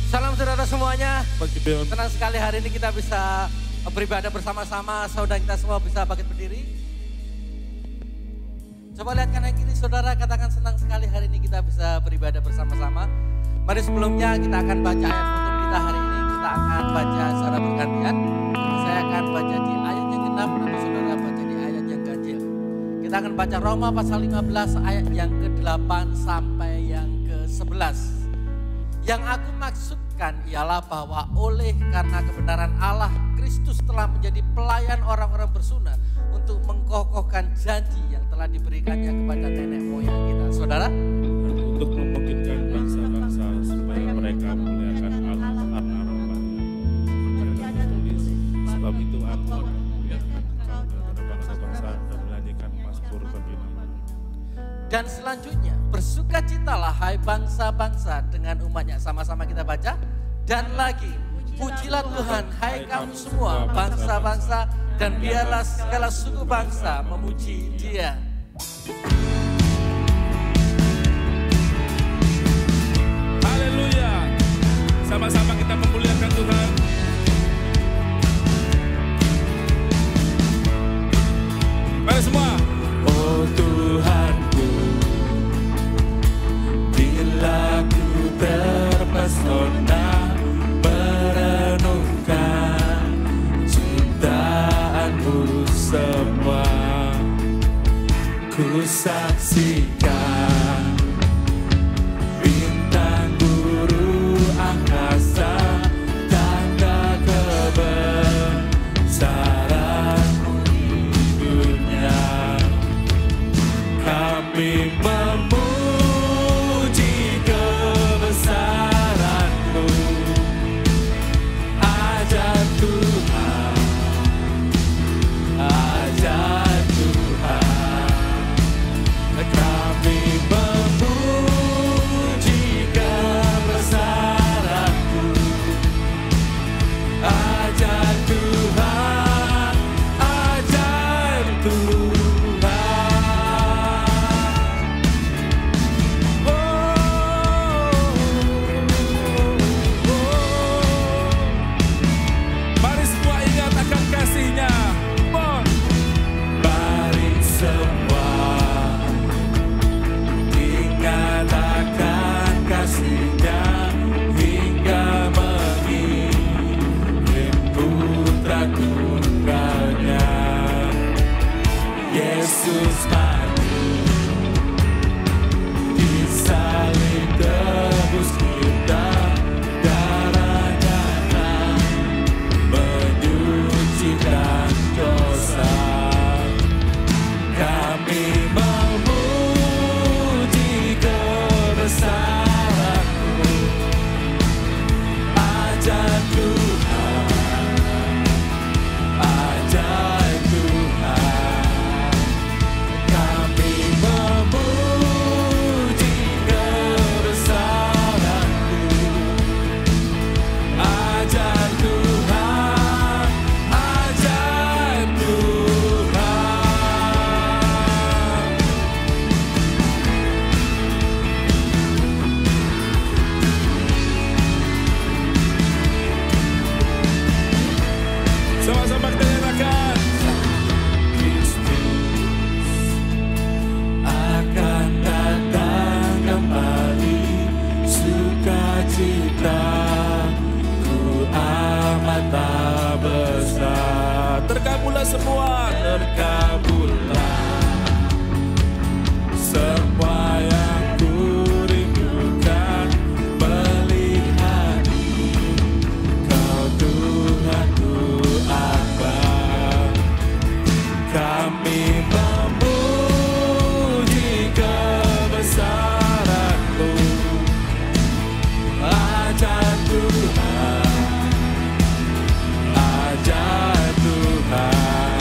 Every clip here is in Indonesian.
Salam saudara semuanya. Senang sekali hari ini kita bisa beribadah bersama-sama. Saudara kita semua bisa bangkit berdiri. Coba lihat kanan kiri saudara, katakan senang sekali hari ini kita bisa beribadah bersama-sama. Mari sebelumnya kita akan baca ayat untuk kita hari ini. Kita akan baca secara bergantian. Saya akan baca di ayat yang genap, nanti saudara baca di ayat yang ganjil. Kita akan baca Roma pasal 15 ayat yang ke-8 sampai yang ke-11. Yang aku maksudkan ialah bahwa oleh karena kebenaran Allah, Kristus telah menjadi pelayan orang-orang bersunat untuk mengkokohkan janji yang telah diberikannya kepada nenek moyang kita. Saudara? Untuk memungkinkan bangsa-bangsa supaya mereka memuliakan Allah karena rohnya. Tertulis, sebab itu aku akan memuliakan engkau kepada bangsa-bangsa dan menyanyikan mazmur bagi nama-Mu. Dan selanjutnya, bersukacitalah hai bangsa-bangsa dengan umatnya. Sama-sama kita baca. Dan lagi, pujilah Tuhan hai kamu semua bangsa-bangsa, dan biarlah segala suku bangsa memuji Dia. Haleluya. Sama-sama kita memuliakan Tuhan. Mari semua. Oh Tuhanku, bila ku terpesona merenungkan ciptaanmu semua, ku saksikan bintang guru angkasa, tanda kebesaranmu di dunia. Kami memuji kebesaran-Mu, ajaib Tuhan, ajaib Tuhan. Kami memuji kebesaran-Mu, ajaib Tuhan, ajaib Tuhan. Mari semua ingat akan kasih-Nya. Mari semua ingat akan kasih-Nya hingga mengirim putra tunggalnya. Yesus mati disalib tebus kita, darahnya menyucikan dosa. Kami memuji kebesaran-Mu, ajaib Tuhan, ajaib Tuhan. Kami memuji kebesaran-Mu, ajaib Tuhan, ajaib Tuhan. Sama-sama kita nyatakan. Kristus akan datang kembali, sukacita ku amat tak besar. Terkabullah semua. Terkabullah semua yang ku rindukan, melihat Kau Tuhanku akbar. Kami memuji kebesaran-Mu, ajaib Tuhan, ajaib Tuhan.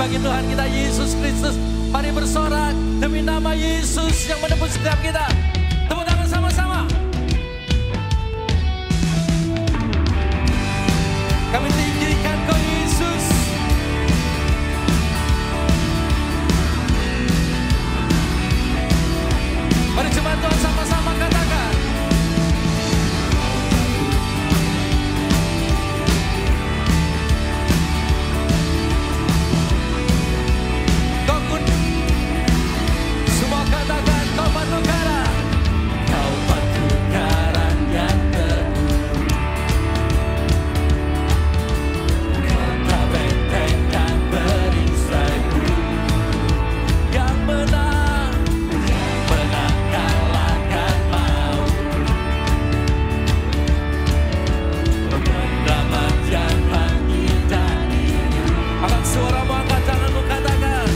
bagi Tuhan kita Yesus Kristus. Mari bersorak demi nama Yesus yang menebus setiap kita. Tepuk tangan sama-sama. Kami tinggikan Kau Yesus. Mari jemaat Tuhan sama-sama katakan. Semua katakan Kau batu karang. Kau batu karang yang teguh. Kau tak benteng dan perisaiku. Yang menang kalahkan maut. Penyelamat yang bangkit dan hidup. Angkat suaramu, angkat tanganmu, katakan.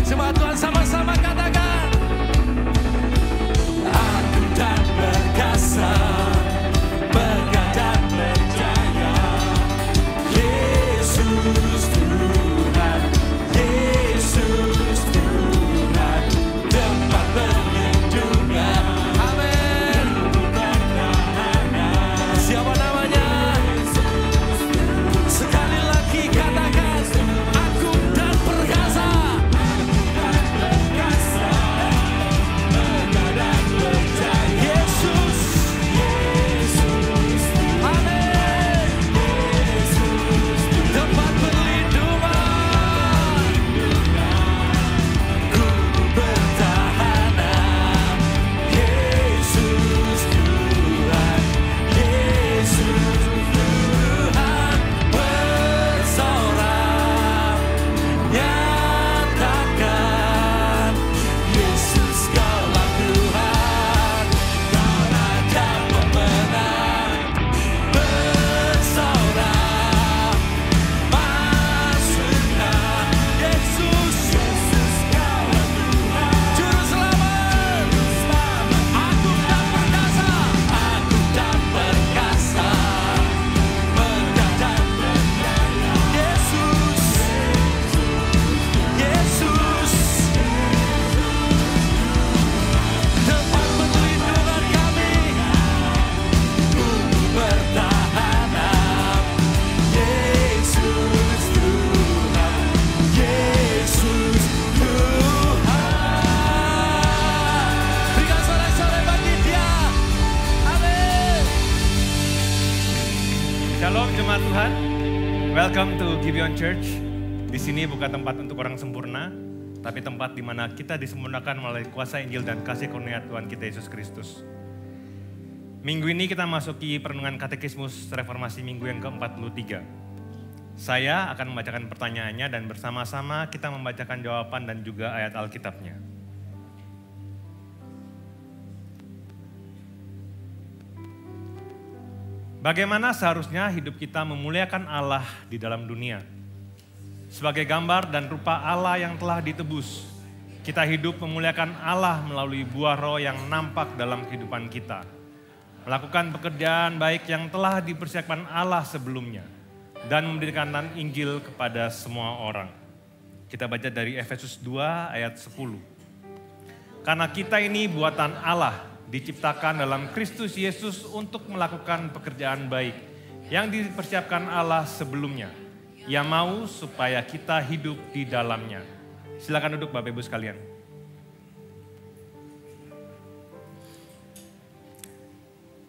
Jemaat Tuhan sama-sama katakan. Aku dan perkasa, megah dan berjaya. Yesus Tuhan, Yesus Tuhan, tempat perlindungan. Amin. Siapa namanya? Sekali lagi katakan. Aku dan perkasa. jemaat Tuhan. Welcome to Gibeon Church. Di sini bukan tempat untuk orang sempurna, tapi tempat di mana kita disempurnakan melalui kuasa Injil dan kasih karunia Tuhan kita Yesus Kristus. Minggu ini kita masuki perenungan katekismus reformasi minggu yang ke-43. Saya akan membacakan pertanyaannya dan bersama-sama kita membacakan jawaban dan juga ayat Alkitabnya. Bagaimana seharusnya hidup kita memuliakan Allah di dalam dunia? Sebagai gambar dan rupa Allah yang telah ditebus, kita hidup memuliakan Allah melalui buah roh yang nampak dalam kehidupan kita. Melakukan pekerjaan baik yang telah dipersiapkan Allah sebelumnya dan memberikan Injil kepada semua orang. Kita baca dari Efesus 2 ayat 10. Karena kita ini buatan Allah, diciptakan dalam Kristus Yesus untuk melakukan pekerjaan baik yang dipersiapkan Allah sebelumnya. Ia mau supaya kita hidup di dalamnya. Silakan duduk Bapak Ibu sekalian.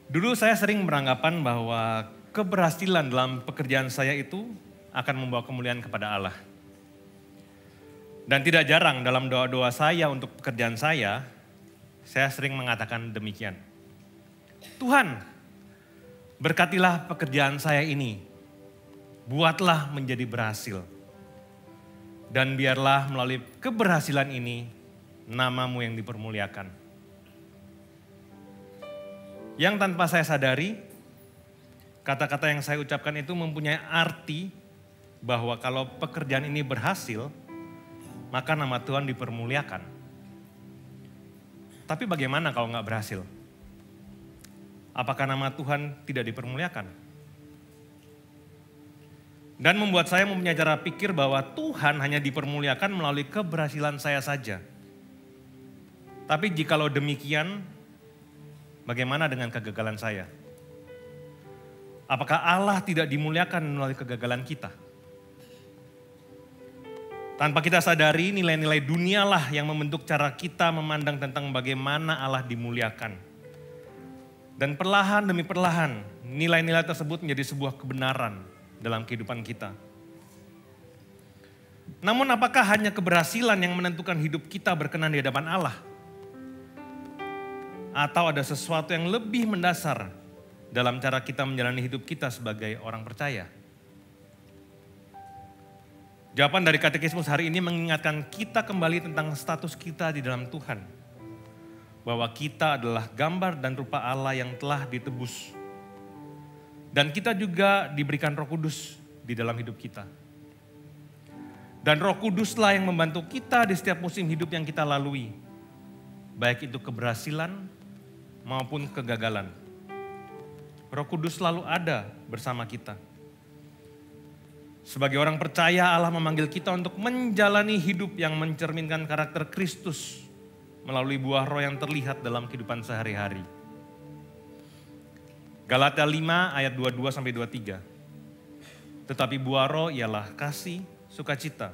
Dulu saya sering beranggapan bahwa keberhasilan dalam pekerjaan saya itu akan membawa kemuliaan kepada Allah. Dan tidak jarang dalam doa-doa saya untuk pekerjaan saya sering mengatakan demikian. Tuhan, berkatilah pekerjaan saya ini, buatlah menjadi berhasil. Dan biarlah melalui keberhasilan ini, nama-Mu yang dipermuliakan. Yang tanpa saya sadari, kata-kata yang saya ucapkan itu mempunyai arti bahwa kalau pekerjaan ini berhasil, maka nama Tuhan dipermuliakan. Tapi bagaimana kalau nggak berhasil? Apakah nama Tuhan tidak dipermuliakan? Dan membuat saya mempunyai cara pikir bahwa Tuhan hanya dipermuliakan melalui keberhasilan saya saja. Tapi jikalau demikian, bagaimana dengan kegagalan saya? Apakah Allah tidak dimuliakan melalui kegagalan kita? Tanpa kita sadari, nilai-nilai dunialah yang membentuk cara kita memandang tentang bagaimana Allah dimuliakan. Dan perlahan demi perlahan, nilai-nilai tersebut menjadi sebuah kebenaran dalam kehidupan kita. Namun apakah hanya keberhasilan yang menentukan hidup kita berkenan di hadapan Allah? Atau ada sesuatu yang lebih mendasar dalam cara kita menjalani hidup kita sebagai orang percaya? Jawaban dari katekismus hari ini mengingatkan kita kembali tentang status kita di dalam Tuhan. Bahwa kita adalah gambar dan rupa Allah yang telah ditebus. Dan kita juga diberikan Roh Kudus di dalam hidup kita. Dan Roh Kuduslah yang membantu kita di setiap musim hidup yang kita lalui. Baik itu keberhasilan maupun kegagalan. Roh Kudus selalu ada bersama kita. Sebagai orang percaya, Allah memanggil kita untuk menjalani hidup yang mencerminkan karakter Kristus melalui buah roh yang terlihat dalam kehidupan sehari-hari. Galatia 5 ayat 22-23. Tetapi buah roh ialah kasih, sukacita,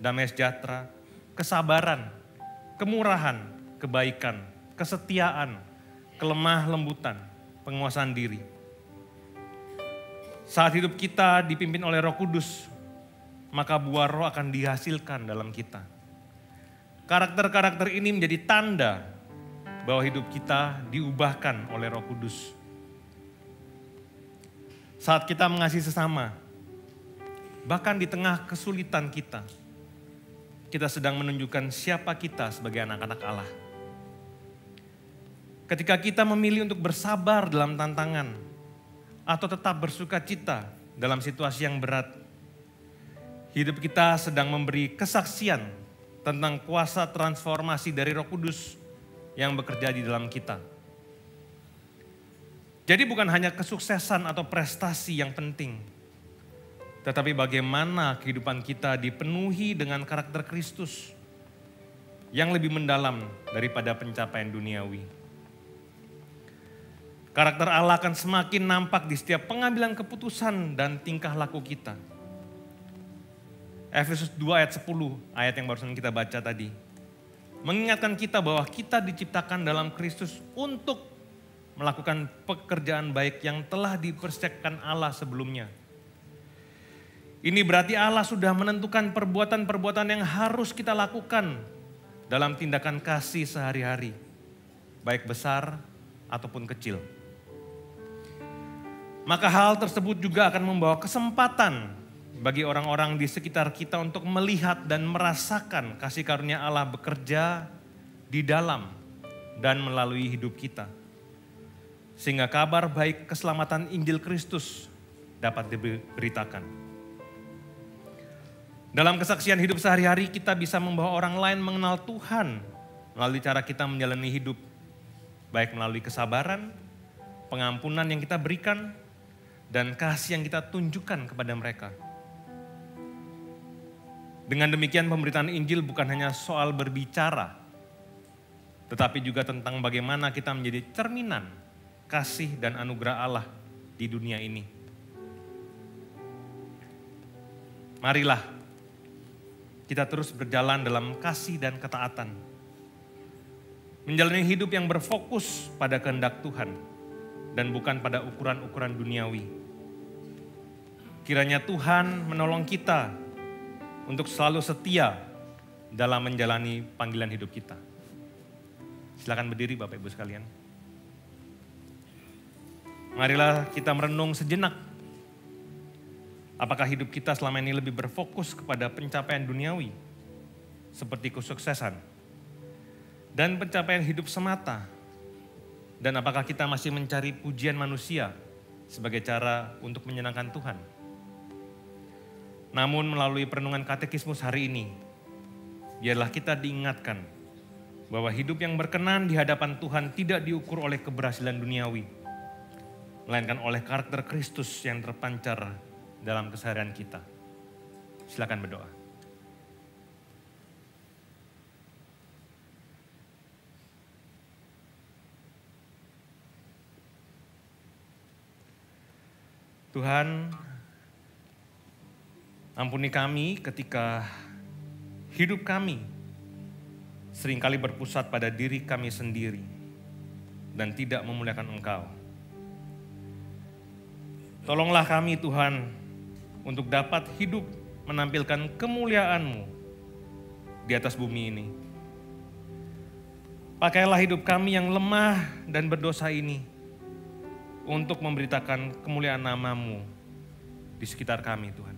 damai sejahtera, kesabaran, kemurahan, kebaikan, kesetiaan, kelemah lembutan, penguasaan diri. Saat hidup kita dipimpin oleh Roh Kudus, maka buah roh akan dihasilkan dalam kita. Karakter-karakter ini menjadi tanda bahwa hidup kita diubahkan oleh Roh Kudus. Saat kita mengasihi sesama, bahkan di tengah kesulitan kita sedang menunjukkan siapa kita sebagai anak-anak Allah. Ketika kita memilih untuk bersabar dalam tantangan, atau tetap bersuka cita dalam situasi yang berat. Hidup kita sedang memberi kesaksian tentang kuasa transformasi dari Roh Kudus yang bekerja di dalam kita. Jadi bukan hanya kesuksesan atau prestasi yang penting, tetapi bagaimana kehidupan kita dipenuhi dengan karakter Kristus yang lebih mendalam daripada pencapaian duniawi. Karakter Allah akan semakin nampak di setiap pengambilan keputusan dan tingkah laku kita. Efesus 2 ayat 10, ayat yang barusan kita baca tadi. Mengingatkan kita bahwa kita diciptakan dalam Kristus untuk melakukan pekerjaan baik yang telah dipersiapkan Allah sebelumnya Ini berarti Allah sudah menentukan perbuatan-perbuatan yang harus kita lakukan dalam tindakan kasih sehari-hari, baik besar ataupun kecil. Maka hal tersebut juga akan membawa kesempatan bagi orang-orang di sekitar kita untuk melihat dan merasakan kasih karunia Allah bekerja di dalam dan melalui hidup kita. Sehingga kabar baik keselamatan Injil Kristus dapat diberitakan. Dalam kesaksian hidup sehari-hari kita bisa membawa orang lain mengenal Tuhan melalui cara kita menjalani hidup. Baik melalui kesabaran, pengampunan yang kita berikan, dan kasih yang kita tunjukkan kepada mereka. Dengan demikian pemberitaan Injil bukan hanya soal berbicara, tetapi juga tentang bagaimana kita menjadi cerminan kasih dan anugerah Allah di dunia ini. Marilah kita terus berjalan dalam kasih dan ketaatan. Menjalani hidup yang berfokus pada kehendak Tuhan dan bukan pada ukuran-ukuran duniawi. Kiranya Tuhan menolong kita untuk selalu setia dalam menjalani panggilan hidup kita. Silakan berdiri Bapak Ibu sekalian. Marilah kita merenung sejenak. Apakah hidup kita selama ini lebih berfokus kepada pencapaian duniawi, seperti kesuksesan, dan pencapaian hidup semata? Dan apakah kita masih mencari pujian manusia sebagai cara untuk menyenangkan Tuhan? Namun melalui perenungan katekismus hari ini, biarlah kita diingatkan bahwa hidup yang berkenan di hadapan Tuhan tidak diukur oleh keberhasilan duniawi, melainkan oleh karakter Kristus yang terpancar dalam keseharian kita. Silakan berdoa. Tuhan, ampuni kami ketika hidup kami seringkali berpusat pada diri kami sendiri dan tidak memuliakan Engkau. Tolonglah kami Tuhan, untuk dapat hidup menampilkan kemuliaan-Mu di atas bumi ini. Pakailah hidup kami yang lemah dan berdosa ini untuk memberitakan kemuliaan nama-Mu di sekitar kami Tuhan.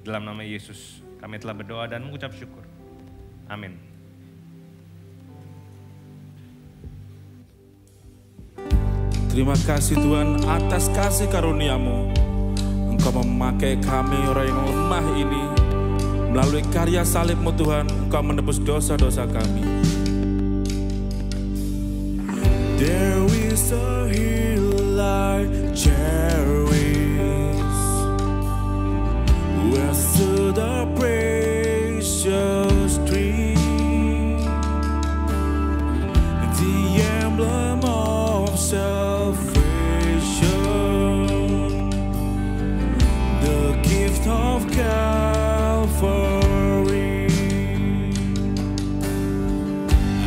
Dalam nama Yesus kami telah berdoa dan mengucap syukur. Amin. Terima kasih Tuhan atas kasih karunia-Mu. Engkau memakai kami orang yang lemah ini. Melalui karya salib-Mu Tuhan, Engkau menebus dosa-dosa kami. There is a hill like cherries, where stood a precious tree, the emblem of salvation, the gift of Calvary.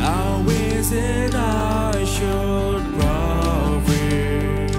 I wish that I should profit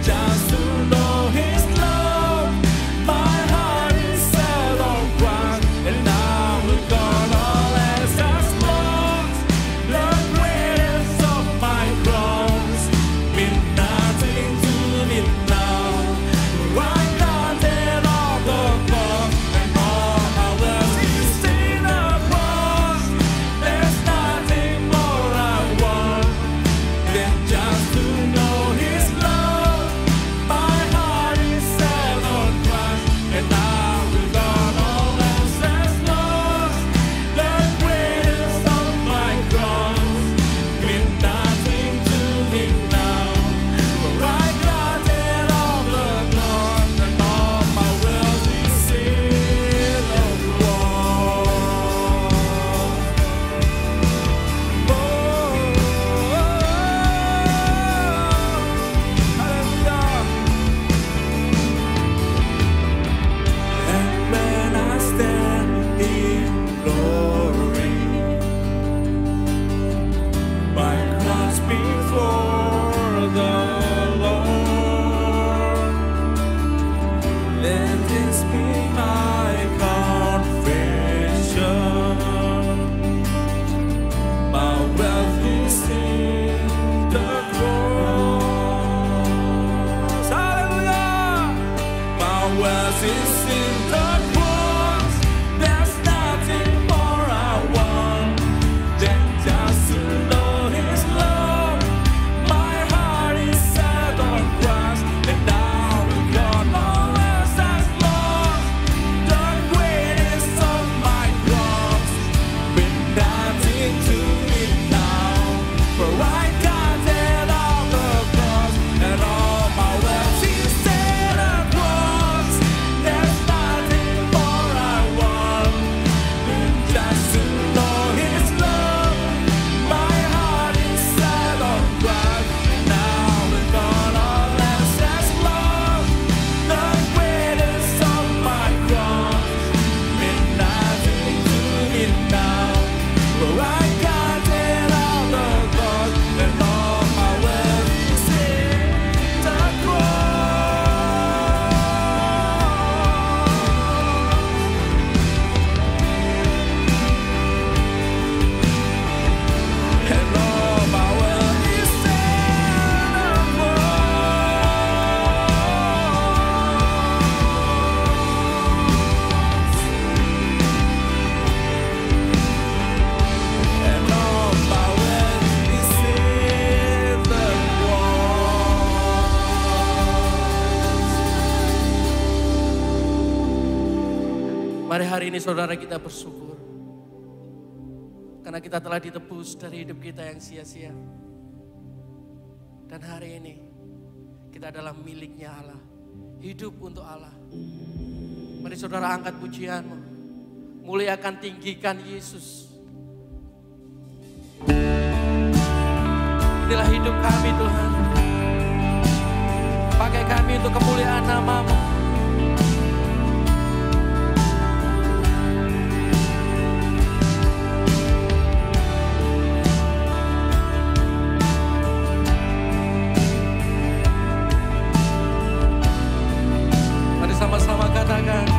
just to know His love, my heart is set on Christ, and now we're gonna let us lost the greatest of my cross. Mean nothing to me now. I got it on the cross, and all my wealth is in the cross. There's nothing more I want than just to know His love. My heart is set on Christ, and now we're gonna let us lost the greatest of my cross. Mean nothing to me now. For I got it on the cross, and all my wealth is in the cross. And when I stand in glory, my cross before the Lord, let this be my confession. My wealth is in the cross. Hallelujah! My wealth is in the cross. There's nothing more I want than just to know His love. My heart is set on Christ, and now we're gonna let us lost the greatest of my cross. With nothing to me now, for I got it on the cross, and all my wealth is in the cross. There's nothing more I want than just to know His love. My heart is set on Christ, and now we're gonna let us lost the greatest of my cross. Mean nothing to me now, for I got it on the cross, and all my wealth is in the cross. And all my wealth is in the cross. And all my wealth is in the cross. Mari hari ini saudara kita bersyukur. Karena kita telah ditebus dari hidup kita yang sia-sia. Dan hari ini kita adalah miliknya Allah. Hidup untuk Allah. Mari saudara angkat pujianmu. Muliakan, tinggikan Yesus. Inilah hidup kami Tuhan. Pakai kami untuk kemuliaan nama-Mu. Mari sama-sama katakan.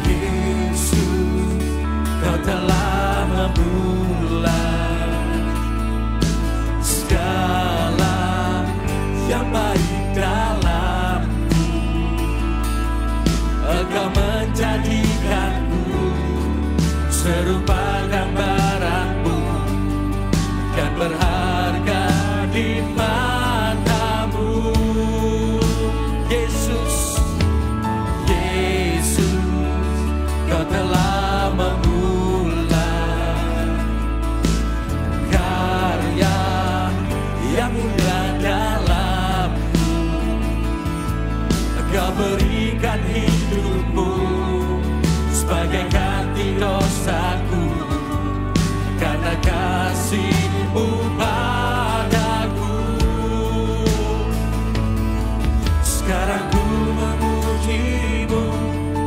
Yesus, Kau telah memulai segala yang baik dalamku. Engkau menjadikanku serupa gambaran-Mu, dan berharga di mata-Mu. Yesus, Yesus, Kau telah memulai karya yang mulia dalamku. Kau berikan hidup-Mu sebagai ganti dosaku, karena kasih-Mu padaku. Sekarang ku memuji-Mu,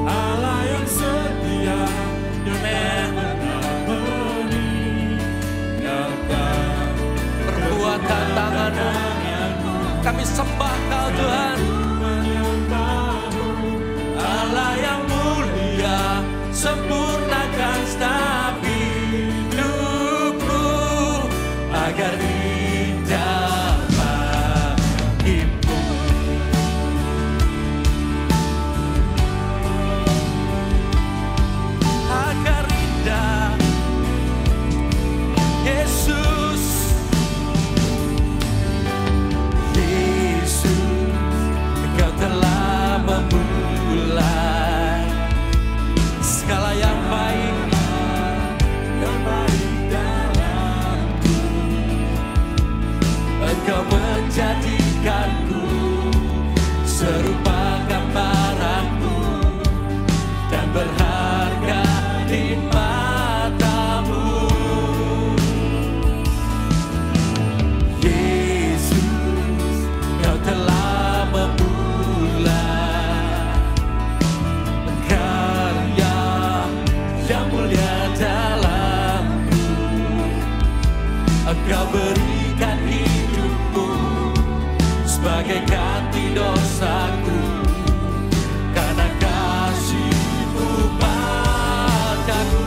Allah yang setia dan mengampuni. Kami sembah Kau Tuhan. Allah yang mulia, sempurnakan setiap hidupku agar indah bagimu. Agar indah Yesus, Engkau telah memulai segala yang baik dalamku. Engkau menjadikanku serupa gambaranmu dan berharga di matamu. Yesus, Engkau telah memulai karya yang mulia dalamku. Engkau berikan hidupmu sebagai ganti dosaku, karena kasih-Mu padaku.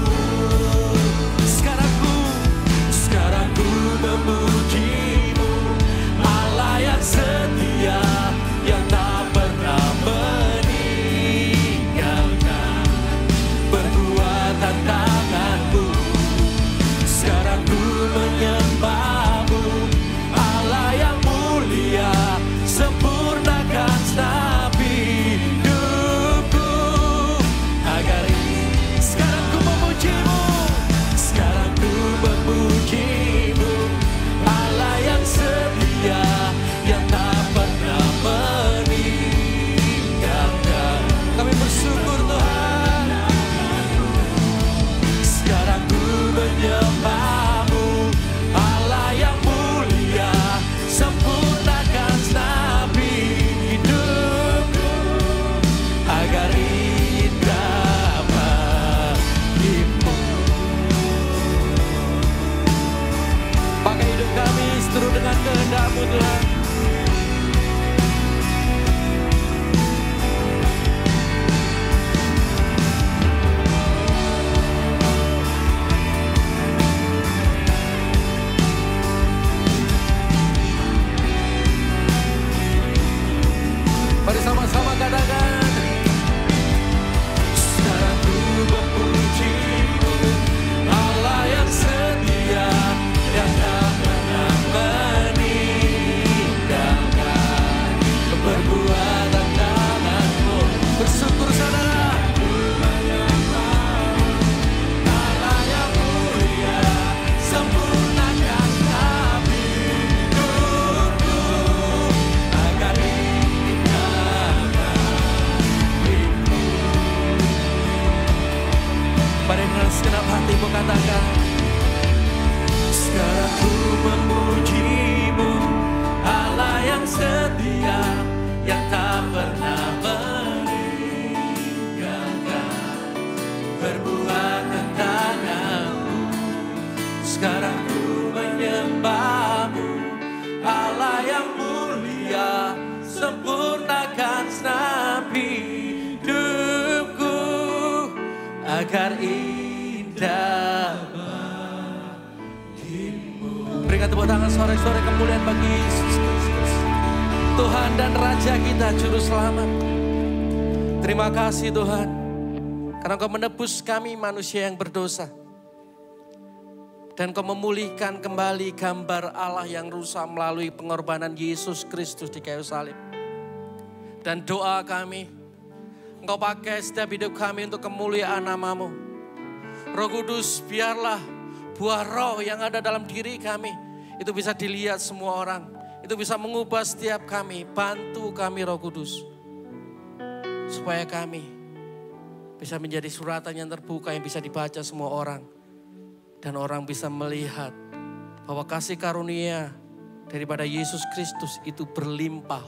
Sekarang ku memuji-Mu, Allah yang setia, yang tak pernah meninggalkan perbuatan tangan-Mu. Sekarang ku menyembah-Mu, Allah yang mulia, sempurnakan setiap hidupku agar sekarang ku memuji-Mu, Allah yang setia, yang tak pernah meninggalkan. Kami bersyukur Tuhan. Sekarang ku menyembah-Mu, Allah yang mulia, sempurnakan setiap hidupku agar indah bagimu. Pakai hidup kami seturut dengan kehendak-Mu Tuhan. Mari sama-sama katakan. Sekarang ku memuji-Mu, Allah yang setia, yang tak pernah meninggalkan perbuatan tangan-Mu. Bersyukur saudara. Allah yang mulia, sempurnakan setiap hidupku agar indah bagimu. Mari dengan segenap hatimu katakan. Sekarang ku memuji-Mu, Allah yang setia, yang tak pernah meninggalkan perbuatan tangan-Mu. Sekarang ku menyembah-Mu, Allah yang mulia, sempurnakan setiap hidupku agar indah bagimu. Berikan tepuk tangan sore-sore kemuliaan bagi Yesus Kristus, Tuhan dan Raja kita, Juru Selamat. Terima kasih Tuhan, karena Kau menebus kami manusia yang berdosa. Dan Kau memulihkan kembali gambar Allah yang rusak melalui pengorbanan Yesus Kristus di kayu salib. Dan doa kami, Engkau pakai setiap hidup kami untuk kemuliaan nama-Mu. Roh Kudus, biarlah buah roh yang ada dalam diri kami itu bisa dilihat semua orang. Itu bisa mengubah setiap kami. Bantu kami Roh Kudus, supaya kami bisa menjadi suratan yang terbuka yang bisa dibaca semua orang. Dan orang bisa melihat bahwa kasih karunia daripada Yesus Kristus itu berlimpah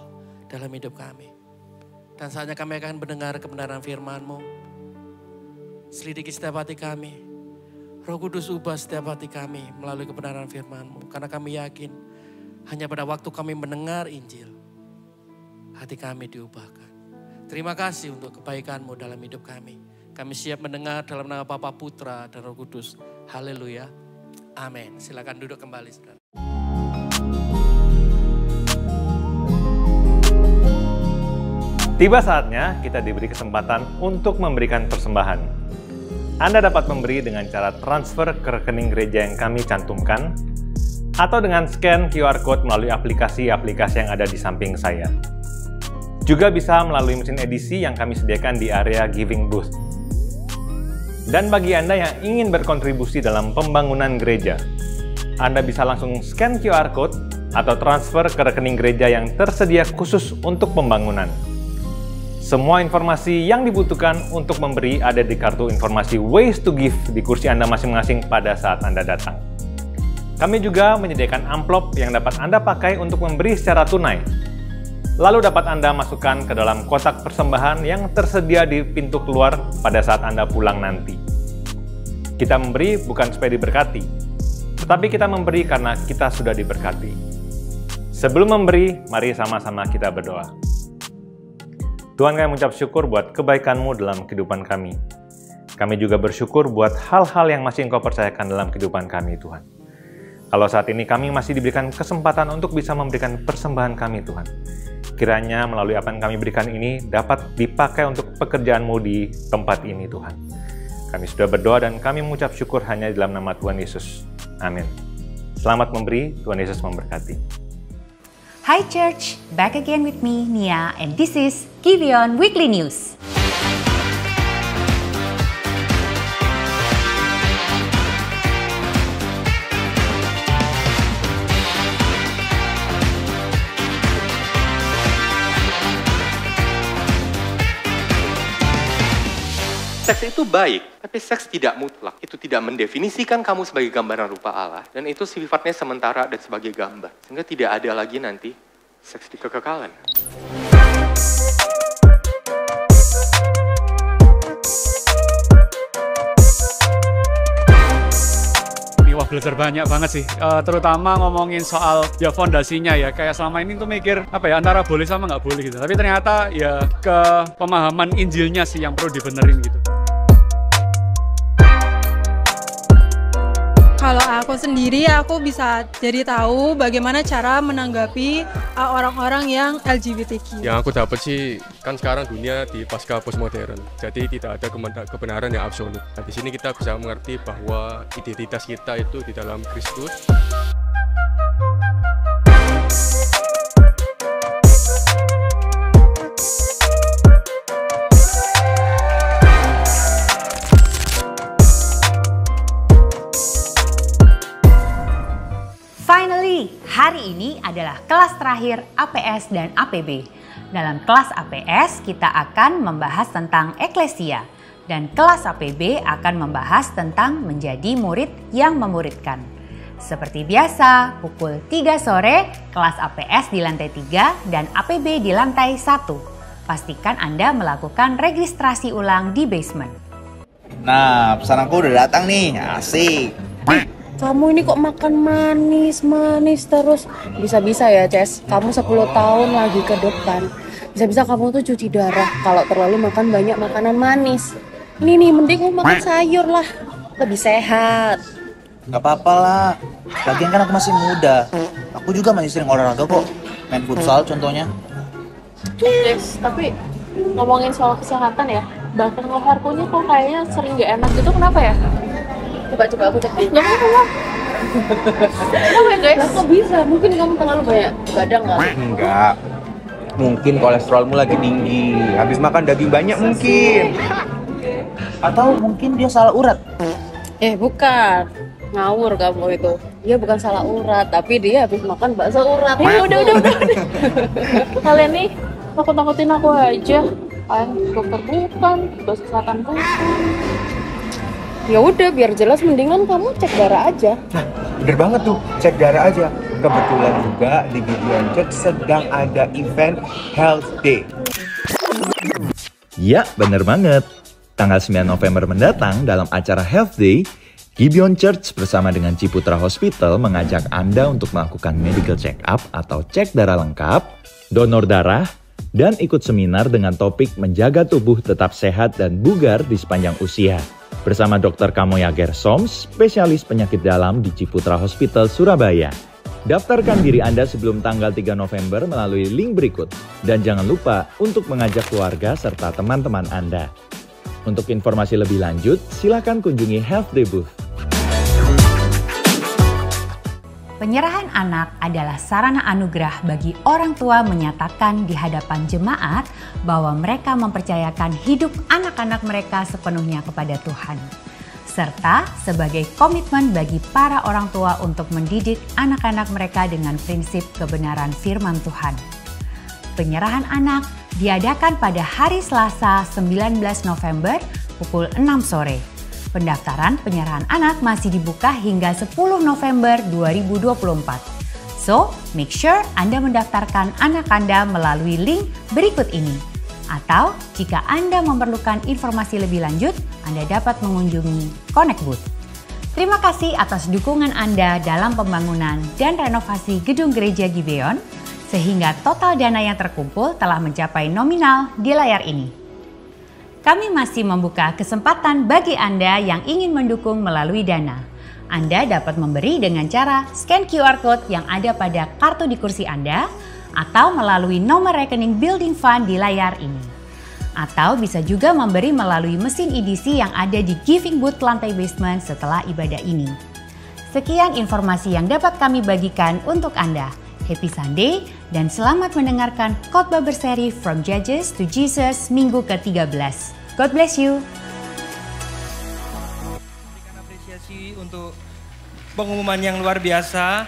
dalam hidup kami. Dan saatnya kami akan mendengar kebenaran firman-Mu. Selidiki setiap hati kami. Roh Kudus ubah setiap hati kami melalui kebenaran firman-Mu. Karena kami yakin Hanya pada waktu kami mendengar Injil, hati kami diubahkan. Terima kasih untuk kebaikan-Mu dalam hidup kami. Kami siap mendengar dalam nama Bapa, Putra, dan Roh Kudus. Haleluya. Amin. Silakan duduk kembali, saudara. Tiba saatnya kita diberi kesempatan untuk memberikan persembahan. Anda dapat memberi dengan cara transfer ke rekening gereja yang kami cantumkan, atau dengan scan QR Code melalui aplikasi-aplikasi yang ada di samping saya. Juga bisa melalui mesin edisi yang kami sediakan di area Giving Booth. Dan bagi Anda yang ingin berkontribusi dalam pembangunan gereja, Anda bisa langsung scan QR Code atau transfer ke rekening gereja yang tersedia khusus untuk pembangunan. Semua informasi yang dibutuhkan untuk memberi ada di kartu informasi Ways to Give di kursi Anda masing-masing pada saat Anda datang. Kami juga menyediakan amplop yang dapat Anda pakai untuk memberi secara tunai. Lalu dapat Anda masukkan ke dalam kotak persembahan yang tersedia di pintu keluar pada saat Anda pulang nanti. Kita memberi bukan supaya diberkati, tetapi kita memberi karena kita sudah diberkati. Sebelum memberi, mari sama-sama kita berdoa. Tuhan, kami mengucap syukur buat kebaikan-Mu dalam kehidupan kami. Kami juga bersyukur buat hal-hal yang masih Engkau percayakan dalam kehidupan kami, Tuhan. Kalau saat ini kami masih diberikan kesempatan untuk bisa memberikan persembahan kami, Tuhan. Kiranya melalui apa yang kami berikan ini dapat dipakai untuk pekerjaan-Mu di tempat ini, Tuhan. Kami sudah berdoa dan kami mengucap syukur hanya dalam nama Tuhan Yesus. Amin. Selamat memberi, Tuhan Yesus memberkati. Hi Church, back again with me, Nia, and this is Gibeon Weekly News. Seks itu baik, tapi seks tidak mutlak. Itu tidak mendefinisikan kamu sebagai gambaran rupa Allah. Dan itu sifatnya sementara dan sebagai gambar. Sehingga tidak ada lagi nanti seks di kekekalan. Wah, belajar banyak banget sih, terutama ngomongin soal ya fondasinya ya, kayak selama ini tuh mikir apa ya, antara boleh sama nggak boleh gitu, tapi ternyata ya ke pemahaman Injilnya sih yang perlu dibenerin gitu. Kalau aku sendiri, aku bisa jadi tahu bagaimana cara menanggapi orang-orang yang LGBTQ. Yang aku dapat sih, kan sekarang dunia di pasca postmodern, jadi tidak ada kebenaran yang absolut. Nah, di sini kita bisa mengerti bahwa identitas kita itu di dalam Kristus. Finally, hari ini adalah kelas terakhir APS dan APB. Dalam kelas APS, kita akan membahas tentang eklesia, dan kelas APB akan membahas tentang menjadi murid yang memuridkan. Seperti biasa, pukul 3 sore, kelas APS di lantai 3 dan APB di lantai 1. Pastikan Anda melakukan registrasi ulang di basement. Nah, pesananku udah datang nih, asik. Kamu ini kok makan manis terus. Bisa-bisa ya, Ces. Kamu 10 tahun lagi ke depan. Bisa-bisa kamu tuh cuci darah kalau terlalu makan banyak makanan manis. Ini nih, mending kamu makan sayur lah. Lebih sehat. Gak apa-apa lah. Lagian kan aku masih muda. Aku juga masih sering olahraga kok. Main futsal contohnya. Ces, tapi ngomongin soal kesehatan ya, bahkan ngeharpunya kok kayaknya sering gak enak gitu. Kenapa ya? Coba aku cek. Gak apa-apa. Kenapa ya guys? Lah kok bisa? Mungkin kamu terlalu banyak gadang gak? Enggak. Mungkin kolesterolmu lagi tinggi. Habis makan daging banyak mungkin. Atau mungkin dia salah urat. Bukan. Ngawur kamu itu. Dia bukan salah urat, tapi dia habis makan bakso urat. Udah. Kalian nih takut-takutin aku aja. Dokter bukan, tugas kesehatan bukan. Ya udah, biar jelas mendingan kamu cek darah aja. Nah, bener banget tuh, cek darah aja. Kebetulan juga di Gibeon Church sedang ada event Health Day. Ya, bener banget. Tanggal 9 November mendatang dalam acara Health Day, Gibeon Church bersama dengan Ciputra Hospital mengajak Anda untuk melakukan medical check-up atau cek darah lengkap, donor darah, dan ikut seminar dengan topik menjaga tubuh tetap sehat dan bugar di sepanjang usia. Bersama Dr. Kamoya Gersom, spesialis penyakit dalam di Ciputra Hospital, Surabaya. Daftarkan diri Anda sebelum tanggal 3 November melalui link berikut. Dan jangan lupa untuk mengajak keluarga serta teman-teman Anda. Untuk informasi lebih lanjut, silakan kunjungi Health Day Booth. Penyerahan anak adalah sarana anugerah bagi orang tua menyatakan di hadapan jemaat bahwa mereka mempercayakan hidup anak-anak mereka sepenuhnya kepada Tuhan. Serta sebagai komitmen bagi para orang tua untuk mendidik anak-anak mereka dengan prinsip kebenaran firman Tuhan. Penyerahan anak diadakan pada hari Selasa 19 November pukul 6 sore. Pendaftaran penyerahan anak masih dibuka hingga 10 November 2024. So, make sure Anda mendaftarkan anak Anda melalui link berikut ini. Atau, jika Anda memerlukan informasi lebih lanjut, Anda dapat mengunjungi Connect Booth. Terima kasih atas dukungan Anda dalam pembangunan dan renovasi gedung gereja Gibeon, sehingga total dana yang terkumpul telah mencapai nominal di layar ini. Kami masih membuka kesempatan bagi Anda yang ingin mendukung melalui Dana. Anda dapat memberi dengan cara scan QR Code yang ada pada kartu di kursi Anda atau melalui nomor rekening Building Fund di layar ini. Atau bisa juga memberi melalui mesin EDC yang ada di Giving Booth lantai basement setelah ibadah ini. Sekian informasi yang dapat kami bagikan untuk Anda. Happy Sunday dan selamat mendengarkan khotbah berseri From Judges to Jesus minggu ke-13. God bless you. Berikan apresiasi untuk pengumuman yang luar biasa.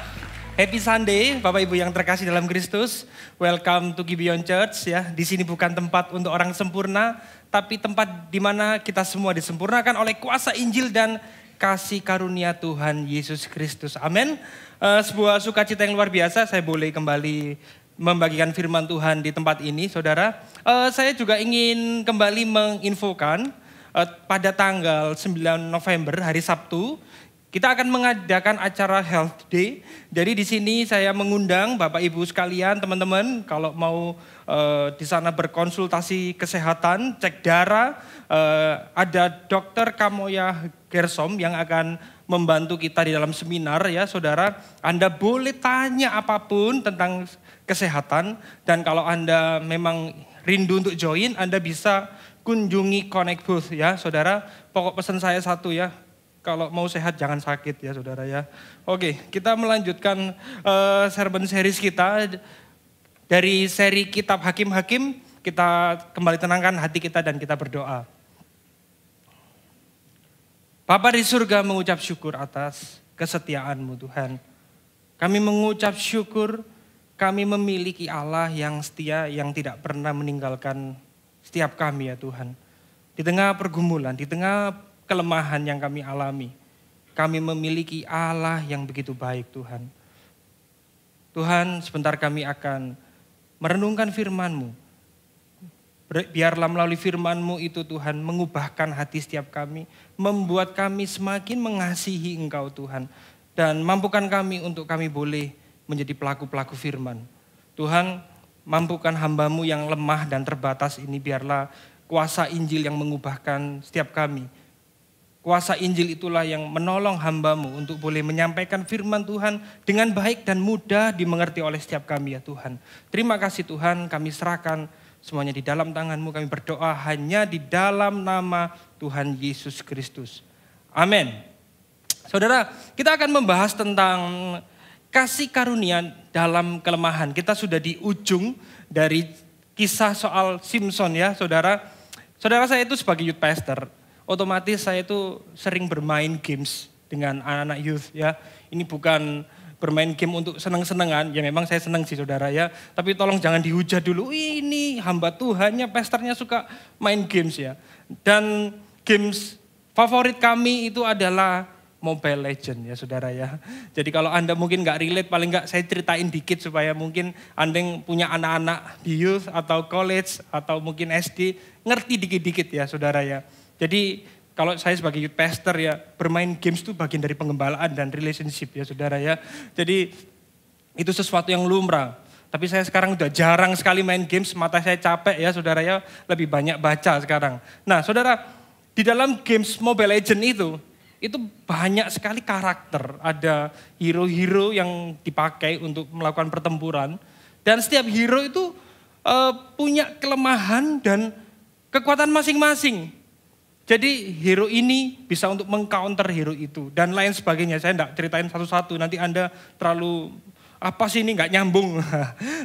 Happy Sunday, Bapak Ibu yang terkasih dalam Kristus. Welcome to Gibeon Church ya. Di sini bukan tempat untuk orang sempurna, tapi tempat di mana kita semua disempurnakan oleh kuasa Injil dan kasih karunia Tuhan Yesus Kristus. Amin. Sebuah sukacita yang luar biasa, saya boleh kembali membagikan firman Tuhan di tempat ini, saudara. Saya juga ingin kembali menginfokan pada tanggal 9 November, hari Sabtu, kita akan mengadakan acara Health Day. Jadi di sini saya mengundang Bapak Ibu sekalian, teman-teman, kalau mau di sana berkonsultasi kesehatan, cek darah, ada Dr. Kamoya Gersom yang akan membantu kita di dalam seminar ya saudara. Anda boleh tanya apapun tentang kesehatan dan kalau Anda memang rindu untuk join, Anda bisa kunjungi Connect Booth ya saudara. Pokok pesan saya satu ya, kalau mau sehat jangan sakit ya saudara ya. Oke, kita melanjutkan sermon series kita dari seri kitab Hakim-Hakim. Kita kembali tenangkan hati kita dan kita berdoa. Bapa di surga mengucap syukur atas kesetiaan-Mu Tuhan. Kami mengucap syukur kami memiliki Allah yang setia, yang tidak pernah meninggalkan setiap kami ya Tuhan. Di tengah pergumulan, di tengah kelemahan yang kami alami, kami memiliki Allah yang begitu baik Tuhan. Tuhan, sebentar kami akan merenungkan firman-Mu. Biarlah melalui firman-Mu itu Tuhan mengubahkan hati setiap kami, membuat kami semakin mengasihi Engkau Tuhan. Dan mampukan kami untuk kami boleh menjadi pelaku-pelaku firman. Tuhan, mampukan hamba-Mu yang lemah dan terbatas ini, biarlah kuasa Injil yang mengubahkan setiap kami. Kuasa Injil itulah yang menolong hamba-Mu untuk boleh menyampaikan firman Tuhan dengan baik dan mudah dimengerti oleh setiap kami ya Tuhan. Terima kasih Tuhan, kami serahkan semuanya di dalam tangan-Mu, kami berdoa hanya di dalam nama Tuhan Yesus Kristus. Amin. Saudara, kita akan membahas tentang kasih karunia dalam kelemahan. Kita sudah di ujung dari kisah soal Simpson ya saudara. Saudara, saya itu sebagai youth pastor, otomatis saya itu sering bermain games dengan anak-anak youth ya. Ini bukan bermain game untuk seneng-senengan, ya memang saya seneng sih saudara ya. Tapi tolong jangan dihujat dulu, ini hamba Tuhannya, pastornya suka main games ya. Dan games favorit kami itu adalah Mobile Legend ya saudara ya. Jadi kalau Anda mungkin gak relate, paling gak saya ceritain dikit supaya mungkin Anda yang punya anak-anak di youth atau college atau mungkin SD, ngerti dikit-dikit ya saudara ya. Jadi Kalau saya sebagai youth pastor ya, bermain games itu bagian dari penggembalaan dan relationship ya saudara ya. Jadi itu sesuatu yang lumrah. Tapi saya sekarang udah jarang sekali main games, mata saya capek ya saudara ya, lebih banyak baca sekarang. Nah saudara, di dalam games Mobile Legends itu banyak sekali karakter. Ada hero-hero yang dipakai untuk melakukan pertempuran. Dan setiap hero itu punya kelemahan dan kekuatan masing-masing. Jadi hero ini bisa untuk meng-counter hero itu dan lain sebagainya. Saya enggak ceritain satu-satu, nanti Anda terlalu apa sih ini nggak nyambung.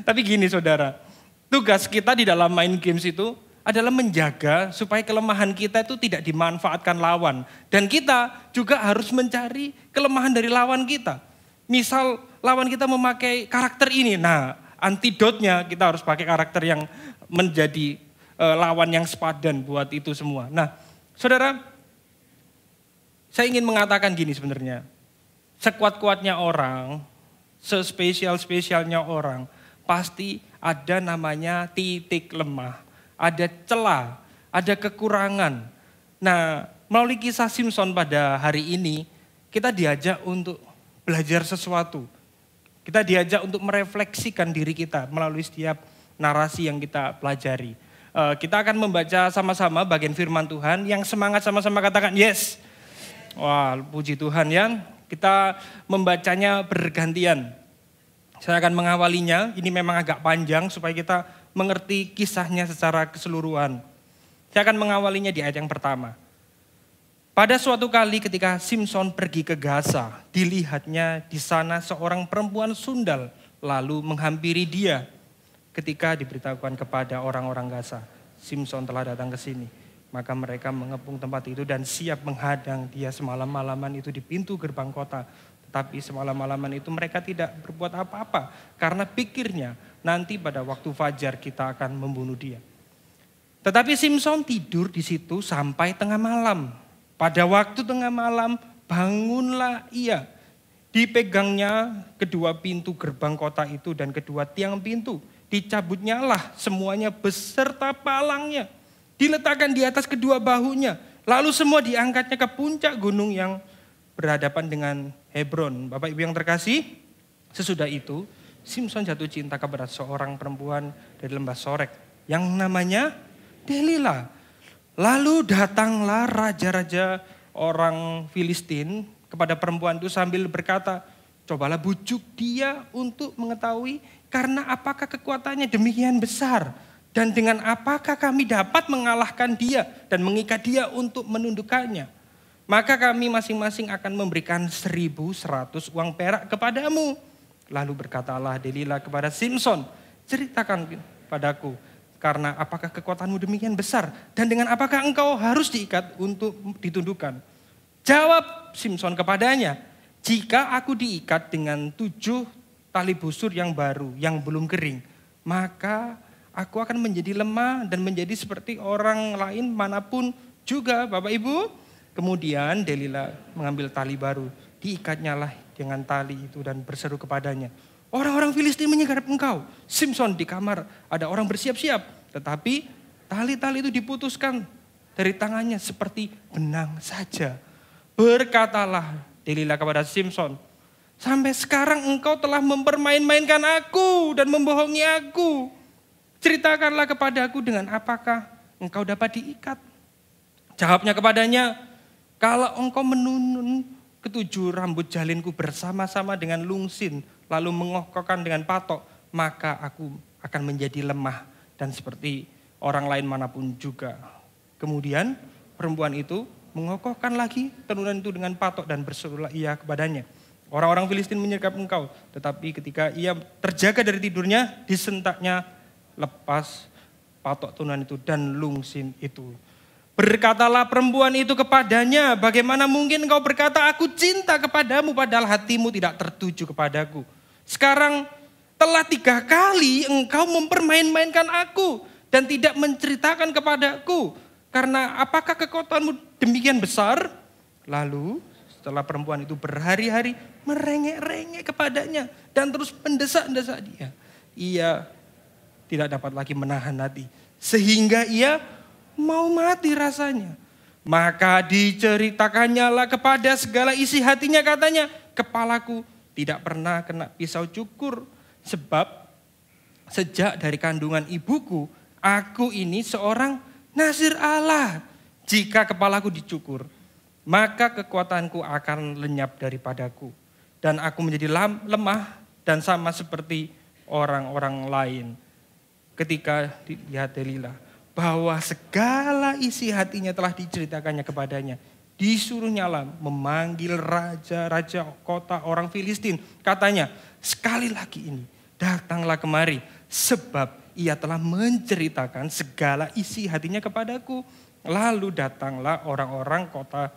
Tapi gini saudara, tugas kita di dalam main games itu adalah menjaga supaya kelemahan kita itu tidak dimanfaatkan lawan. Dan kita juga harus mencari kelemahan dari lawan kita. Misal lawan kita memakai karakter ini, nah antidotnya kita harus pakai karakter yang menjadi lawan yang sepadan buat itu semua. Nah saudara, saya ingin mengatakan gini sebenarnya, sekuat-kuatnya orang, sespesial-spesialnya orang, pasti ada namanya titik lemah, ada celah, ada kekurangan. Nah, melalui kisah Simpson pada hari ini, kita diajak untuk belajar sesuatu. Kita diajak untuk merefleksikan diri kita melalui setiap narasi yang kita pelajari. Kita akan membaca sama-sama bagian firman Tuhan, yang semangat sama-sama katakan yes. Wah, puji Tuhan ya. Kita membacanya bergantian. Saya akan mengawalinya, ini memang agak panjang supaya kita mengerti kisahnya secara keseluruhan. Saya akan mengawalinya di ayat yang pertama. Pada suatu kali ketika Simpson pergi ke Gaza, dilihatnya di sana seorang perempuan sundal lalu menghampiri dia. Ketika diberitahukan kepada orang-orang Gaza, Simpson telah datang ke sini. Maka mereka mengepung tempat itu dan siap menghadang dia semalam-malaman itu di pintu gerbang kota. Tetapi semalam-malaman itu mereka tidak berbuat apa-apa. Karena pikirnya nanti pada waktu fajar kita akan membunuh dia. Tetapi Simpson tidur di situ sampai tengah malam. Pada waktu tengah malam bangunlah ia. Dipegangnya kedua pintu gerbang kota itu dan kedua tiang pintu. Dicabutnya lah semuanya beserta palangnya. Diletakkan di atas kedua bahunya. Lalu semua diangkatnya ke puncak gunung yang berhadapan dengan Hebron. Bapak Ibu yang terkasih, sesudah itu Simpson jatuh cinta kepada seorang perempuan dari lembah Sorek yang namanya Delila. Lalu datanglah raja-raja orang Filistin kepada perempuan itu sambil berkata, cobalah bujuk dia untuk mengetahui karena apakah kekuatannya demikian besar. Dan dengan apakah kami dapat mengalahkan dia dan mengikat dia untuk menundukkannya. Maka kami masing-masing akan memberikan 1.100 uang perak kepadamu. Lalu berkatalah Delila kepada Simpson, ceritakan padaku karena apakah kekuatanmu demikian besar. Dan dengan apakah engkau harus diikat untuk ditundukkan. Jawab Simpson kepadanya, jika aku diikat dengan 7 tali busur yang baru yang belum kering, maka aku akan menjadi lemah dan menjadi seperti orang lain manapun juga, Bapak Ibu. Kemudian Delila mengambil tali baru, diikatnya lah dengan tali itu dan berseru kepadanya, orang-orang Filistin menyergap engkau. Simpson di kamar, ada orang bersiap-siap. Tetapi tali-tali itu diputuskan dari tangannya seperti benang saja. Berkatalah Delila kepada Simpson, sampai sekarang engkau telah mempermain-mainkan aku dan membohongi aku. Ceritakanlah kepadaku dengan apakah engkau dapat diikat. Jawabnya kepadanya, kalau engkau menunun 7 rambut jalinku bersama-sama dengan lungsin, lalu mengokohkan dengan patok, maka aku akan menjadi lemah dan seperti orang lain manapun juga. Kemudian perempuan itu mengokohkan lagi tenunan itu dengan patok dan berserulah ia kepadanya, orang-orang Filistin menyergap engkau. Tetapi ketika ia terjaga dari tidurnya, disentaknya lepas patok tunan itu dan lungsin itu. Berkatalah perempuan itu kepadanya, bagaimana mungkin engkau berkata aku cinta kepadamu padahal hatimu tidak tertuju kepadaku. Sekarang telah 3 kali engkau mempermain-mainkan aku dan tidak menceritakan kepadaku. Karena apakah kekuatanmu demikian besar? Lalu setelah perempuan itu berhari-hari merengek-rengek kepadanya dan terus mendesak-desak dia. Ia tidak dapat lagi menahan hati. Sehingga ia mau mati rasanya. Maka diceritakannya lah kepada segala isi hatinya, katanya, kepalaku tidak pernah kena pisau cukur, sebab sejak dari kandungan ibuku, aku ini seorang nazir Allah. Jika kepalaku dicukur, maka kekuatanku akan lenyap daripadaku. Dan aku menjadi lemah dan sama seperti orang-orang lain. Ketika dilihat Delila, bahwa segala isi hatinya telah diceritakannya kepadanya. Disuruhnya lah memanggil raja-raja kota orang Filistin. Katanya, sekali lagi ini datanglah kemari, sebab ia telah menceritakan segala isi hatinya kepadaku. Lalu datanglah orang-orang kota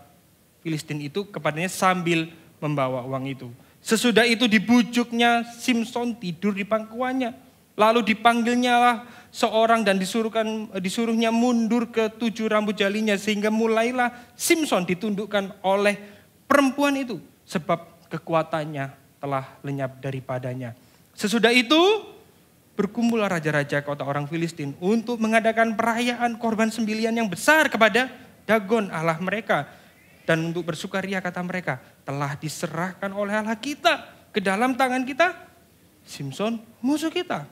Filistin itu kepadanya sambil membawa uang itu. Sesudah itu dibujuknya Simson tidur di pangkuannya. Lalu dipanggilnya lah seorang dan disuruhnya mundur ke 7 rambut jalinya, sehingga mulailah Simson ditundukkan oleh perempuan itu, sebab kekuatannya telah lenyap daripadanya. Sesudah itu berkumpullah raja-raja kota orang Filistin untuk mengadakan perayaan korban sembelihan yang besar kepada Dagon Allah mereka. Dan untuk bersukaria, kata mereka, telah diserahkan oleh Allah kita ke dalam tangan kita, Simson musuh kita.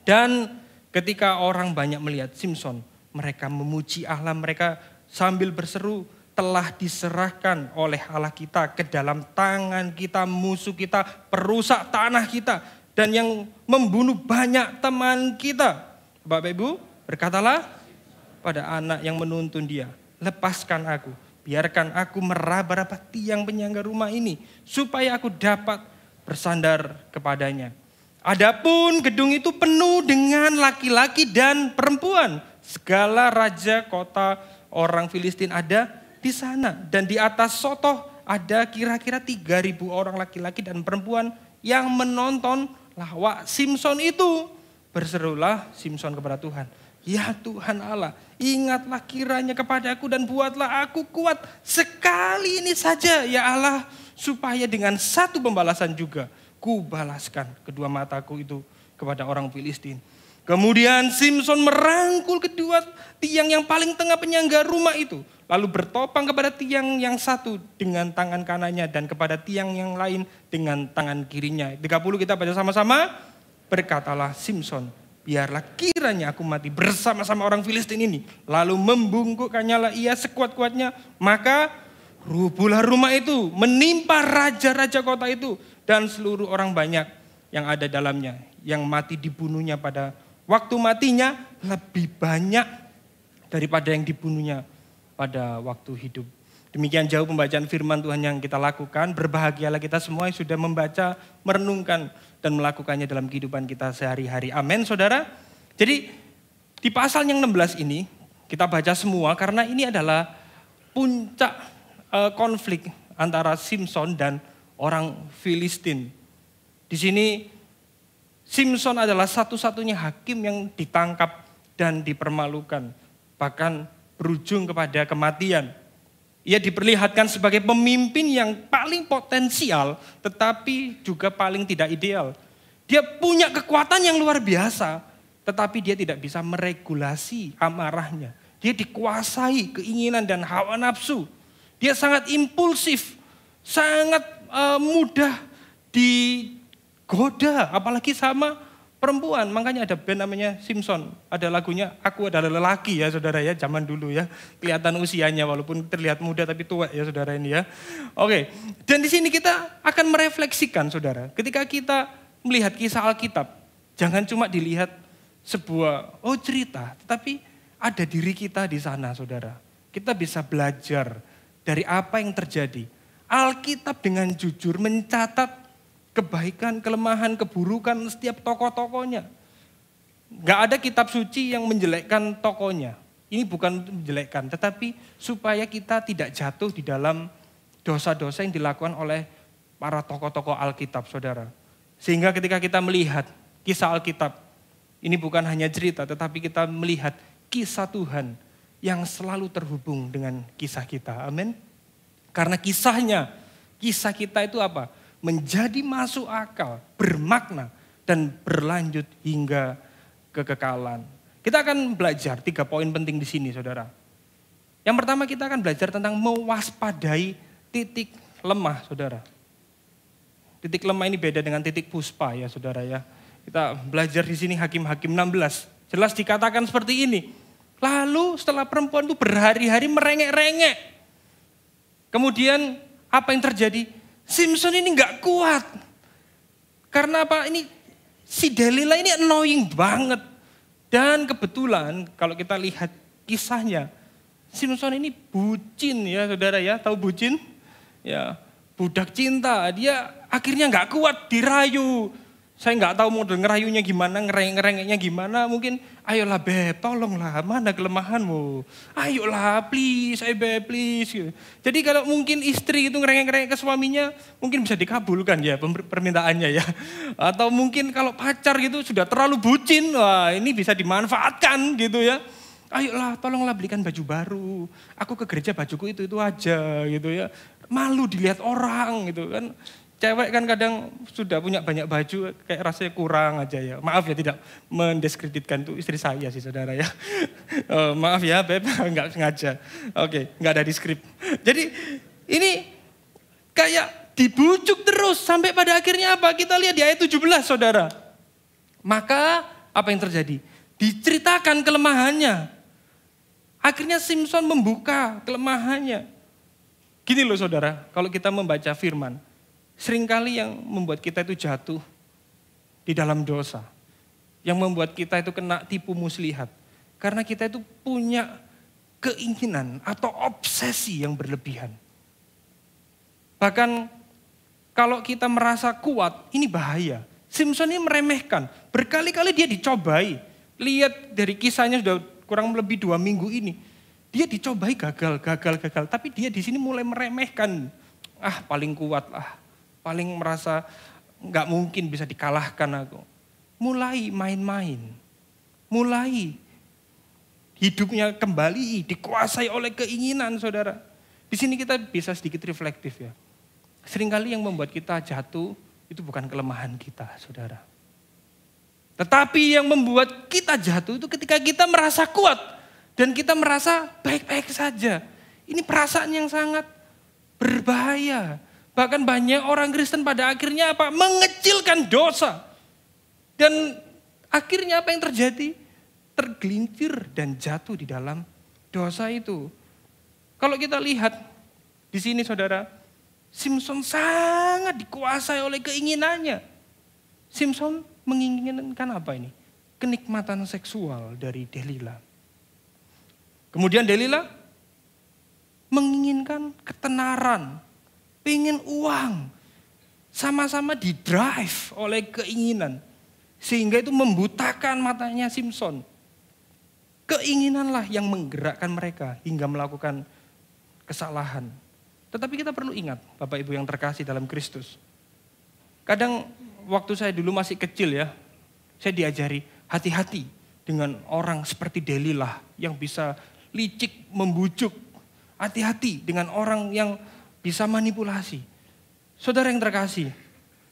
Dan ketika orang banyak melihat Simson, mereka memuji Allah mereka sambil berseru, telah diserahkan oleh Allah kita ke dalam tangan kita, musuh kita, perusak tanah kita, dan yang membunuh banyak teman kita. Bapak Ibu, berkatalah pada anak yang menuntun dia, lepaskan aku, biarkan aku meraba-raba tiang penyangga rumah ini, supaya aku dapat bersandar kepadanya. Adapun gedung itu penuh dengan laki-laki dan perempuan. Segala raja kota orang Filistin ada di sana. Dan di atas sotoh ada kira-kira 3.000 orang laki-laki dan perempuan yang menonton lawak Simson itu. Berserulah Simson kepada Tuhan, ya Tuhan Allah, ingatlah kiranya kepadaku dan buatlah aku kuat sekali ini saja ya Allah, supaya dengan satu pembalasan juga ku balaskan kedua mataku itu kepada orang Filistin. Kemudian Simson merangkul kedua tiang yang paling tengah penyangga rumah itu, lalu bertopang kepada tiang yang satu dengan tangan kanannya dan kepada tiang yang lain dengan tangan kirinya. 30 kita baca sama-sama. Berkatalah Simson, biarlah kiranya aku mati bersama-sama orang Filistin ini. Lalu membungkukkannya lah ia sekuat-kuatnya, maka rubuhlah rumah itu menimpa raja-raja kota itu dan seluruh orang banyak yang ada dalamnya, yang mati dibunuhnya pada waktu matinya lebih banyak daripada yang dibunuhnya pada waktu hidup. Demikian jauh pembacaan firman Tuhan yang kita lakukan. Berbahagialah kita semua yang sudah membaca, merenungkan, dan melakukannya dalam kehidupan kita sehari-hari. Amin, saudara. Jadi di pasal yang 16 ini kita baca semua karena ini adalah puncak konflik antara Simson dan orang Filistin. Di sini Simson adalah satu-satunya hakim yang ditangkap dan dipermalukan, bahkan berujung kepada kematian. Ia diperlihatkan sebagai pemimpin yang paling potensial, tetapi juga paling tidak ideal. Dia punya kekuatan yang luar biasa, tetapi dia tidak bisa meregulasi amarahnya. Dia dikuasai keinginan dan hawa nafsu. Dia sangat impulsif, sangat mudah digoda, apalagi sama perempuan. Makanya ada band namanya Simpson. Ada lagunya Aku Adalah Lelaki ya saudara ya, zaman dulu ya. Kelihatan usianya walaupun terlihat muda tapi tua ya saudara ini ya. Oke, dan di sini kita akan merefleksikan saudara. Ketika kita melihat kisah Alkitab, jangan cuma dilihat sebuah cerita, tetapi ada diri kita di sana saudara. Kita bisa belajar dari apa yang terjadi. Alkitab dengan jujur mencatat kebaikan, kelemahan, keburukan setiap tokoh-tokohnya. Gak ada kitab suci yang menjelekkan tokohnya. Ini bukan menjelekkan, tetapi supaya kita tidak jatuh di dalam dosa-dosa yang dilakukan oleh para tokoh-tokoh Alkitab, saudara. Sehingga ketika kita melihat kisah Alkitab, ini bukan hanya cerita, tetapi kita melihat kisah Tuhan yang selalu terhubung dengan kisah kita. Amin. Karena kisah kita itu apa? Menjadi masuk akal, bermakna, dan berlanjut hingga kekekalan. Kita akan belajar 3 poin penting di sini, saudara. Yang pertama kita akan belajar tentang mewaspadai titik lemah, saudara. Titik lemah ini beda dengan titik puspa ya, saudara ya. Kita belajar di sini Hakim-Hakim 16. Jelas dikatakan seperti ini. Lalu setelah perempuan itu berhari-hari merengek-rengek. Kemudian apa yang terjadi? Simpson ini nggak kuat. Karena apa? Ini si Delila ini annoying banget. Dan kebetulan kalau kita lihat kisahnya, Simpson ini bucin ya saudara ya. Tahu bucin? Ya, budak cinta. Dia akhirnya nggak kuat, dirayu. Saya nggak tahu mau ngerayunya gimana, ngerengeknya gimana. Mungkin, ayolah Beb, tolonglah, mana kelemahanmu? Ayolah, please, ayo Beb, please. Jadi kalau mungkin istri itu ngerengek ke suaminya, mungkin bisa dikabulkan ya permintaannya ya. Atau mungkin kalau pacar gitu sudah terlalu bucin, wah ini bisa dimanfaatkan gitu ya. Ayolah, tolonglah belikan baju baru. Aku ke gereja bajuku itu aja gitu ya. Malu dilihat orang gitu kan. Cewek kan kadang sudah punya banyak baju, kayak rasanya kurang aja ya. Maaf ya tidak mendiskreditkan itu istri saya sih saudara ya. Maaf ya Beb, nggak sengaja. Oke, nggak ada di skrip. Jadi ini kayak dibujuk terus sampai pada akhirnya apa? Kita lihat di ayat 17 saudara. Maka apa yang terjadi? Diceritakan kelemahannya. Akhirnya Simpson membuka kelemahannya. Gini loh saudara, kalau kita membaca firman. Seringkali yang membuat kita itu jatuh di dalam dosa. Yang membuat kita itu kena tipu muslihat. Karena kita itu punya keinginan atau obsesi yang berlebihan. Bahkan kalau kita merasa kuat, ini bahaya. Simpson ini meremehkan. Berkali-kali dia dicobai. Lihat dari kisahnya sudah kurang lebih 2 minggu ini. Dia dicobai gagal. Tapi dia di sini mulai meremehkan. Ah paling kuat lah. Paling merasa nggak mungkin bisa dikalahkan aku. Mulai main-main. Mulai hidupnya kembali dikuasai oleh keinginan saudara. Di sini kita bisa sedikit reflektif ya. Seringkali yang membuat kita jatuh itu bukan kelemahan kita saudara. Tetapi yang membuat kita jatuh itu ketika kita merasa kuat. Dan kita merasa baik-baik saja. Ini perasaan yang sangat berbahaya. Bahkan banyak orang Kristen pada akhirnya apa? Mengecilkan dosa. Dan akhirnya apa yang terjadi? Tergelincir dan jatuh di dalam dosa itu. Kalau kita lihat di sini saudara, Simpson sangat dikuasai oleh keinginannya. Simpson menginginkan apa ini? Kenikmatan seksual dari Delila. Kemudian Delila menginginkan ketenaran. Pengen uang, sama-sama didrive oleh keinginan. Sehingga itu membutakan matanya Simpson. Keinginanlah yang menggerakkan mereka hingga melakukan kesalahan. Tetapi kita perlu ingat, Bapak Ibu yang terkasih dalam Kristus. Kadang waktu saya dulu masih kecil ya, saya diajari hati-hati dengan orang seperti Delila yang bisa licik membujuk. Hati-hati dengan orang yang bisa manipulasi. Saudara yang terkasih,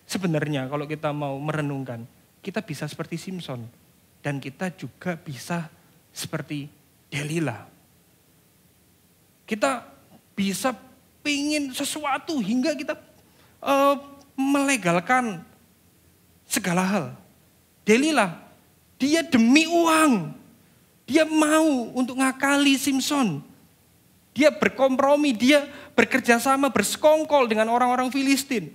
sebenarnya kalau kita mau merenungkan, kita bisa seperti Simpson. Dan kita juga bisa seperti Delila. Kita bisa pingin sesuatu hingga kita melegalkan segala hal. Delila, dia demi uang. Dia mau untuk ngakali Simpson. Dia berkompromi, dia bekerja sama, bersekongkol dengan orang-orang Filistin.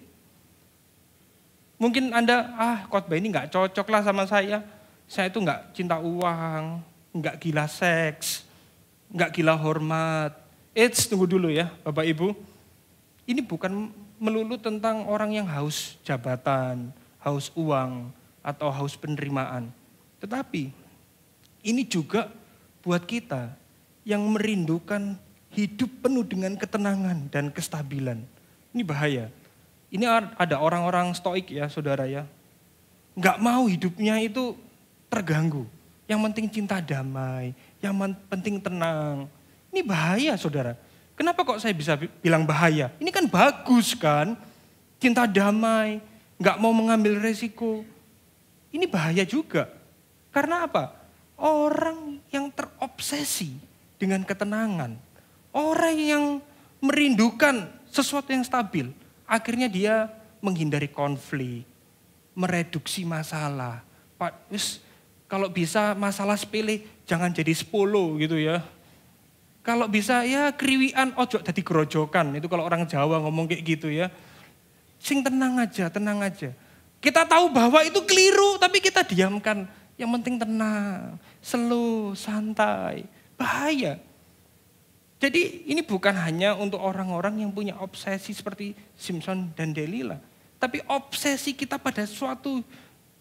Mungkin Anda, khotbah ini gak cocok lah sama saya. Saya itu gak cinta uang, gak gila seks, gak gila hormat. Tunggu dulu ya Bapak Ibu. Ini bukan melulu tentang orang yang haus jabatan, haus uang, atau haus penerimaan. Tetapi ini juga buat kita yang merindukan hidup penuh dengan ketenangan dan kestabilan. Ini bahaya. Ini ada orang-orang stoik ya saudara ya. Nggak mau hidupnya itu terganggu. Yang penting cinta damai, yang penting tenang. Ini bahaya saudara. Kenapa kok saya bisa bilang bahaya? Ini kan bagus kan. Cinta damai, nggak mau mengambil resiko. Ini bahaya juga. Karena apa? Orang yang terobsesi dengan ketenangan, Orang yang merindukan sesuatu yang stabil, akhirnya dia menghindari konflik, mereduksi masalah. Kalau bisa masalah sepele, jangan jadi 10 gitu ya. Kalau bisa ya kriwian, ojo dadi gerojokan. Itu kalau orang Jawa ngomong kayak gitu ya. Sing tenang aja, tenang aja. Kita tahu bahwa itu keliru, tapi kita diamkan. Yang penting tenang, slow, santai. Bahaya. Jadi ini bukan hanya untuk orang-orang yang punya obsesi seperti Simpson dan Delila. Tapi obsesi kita pada suatu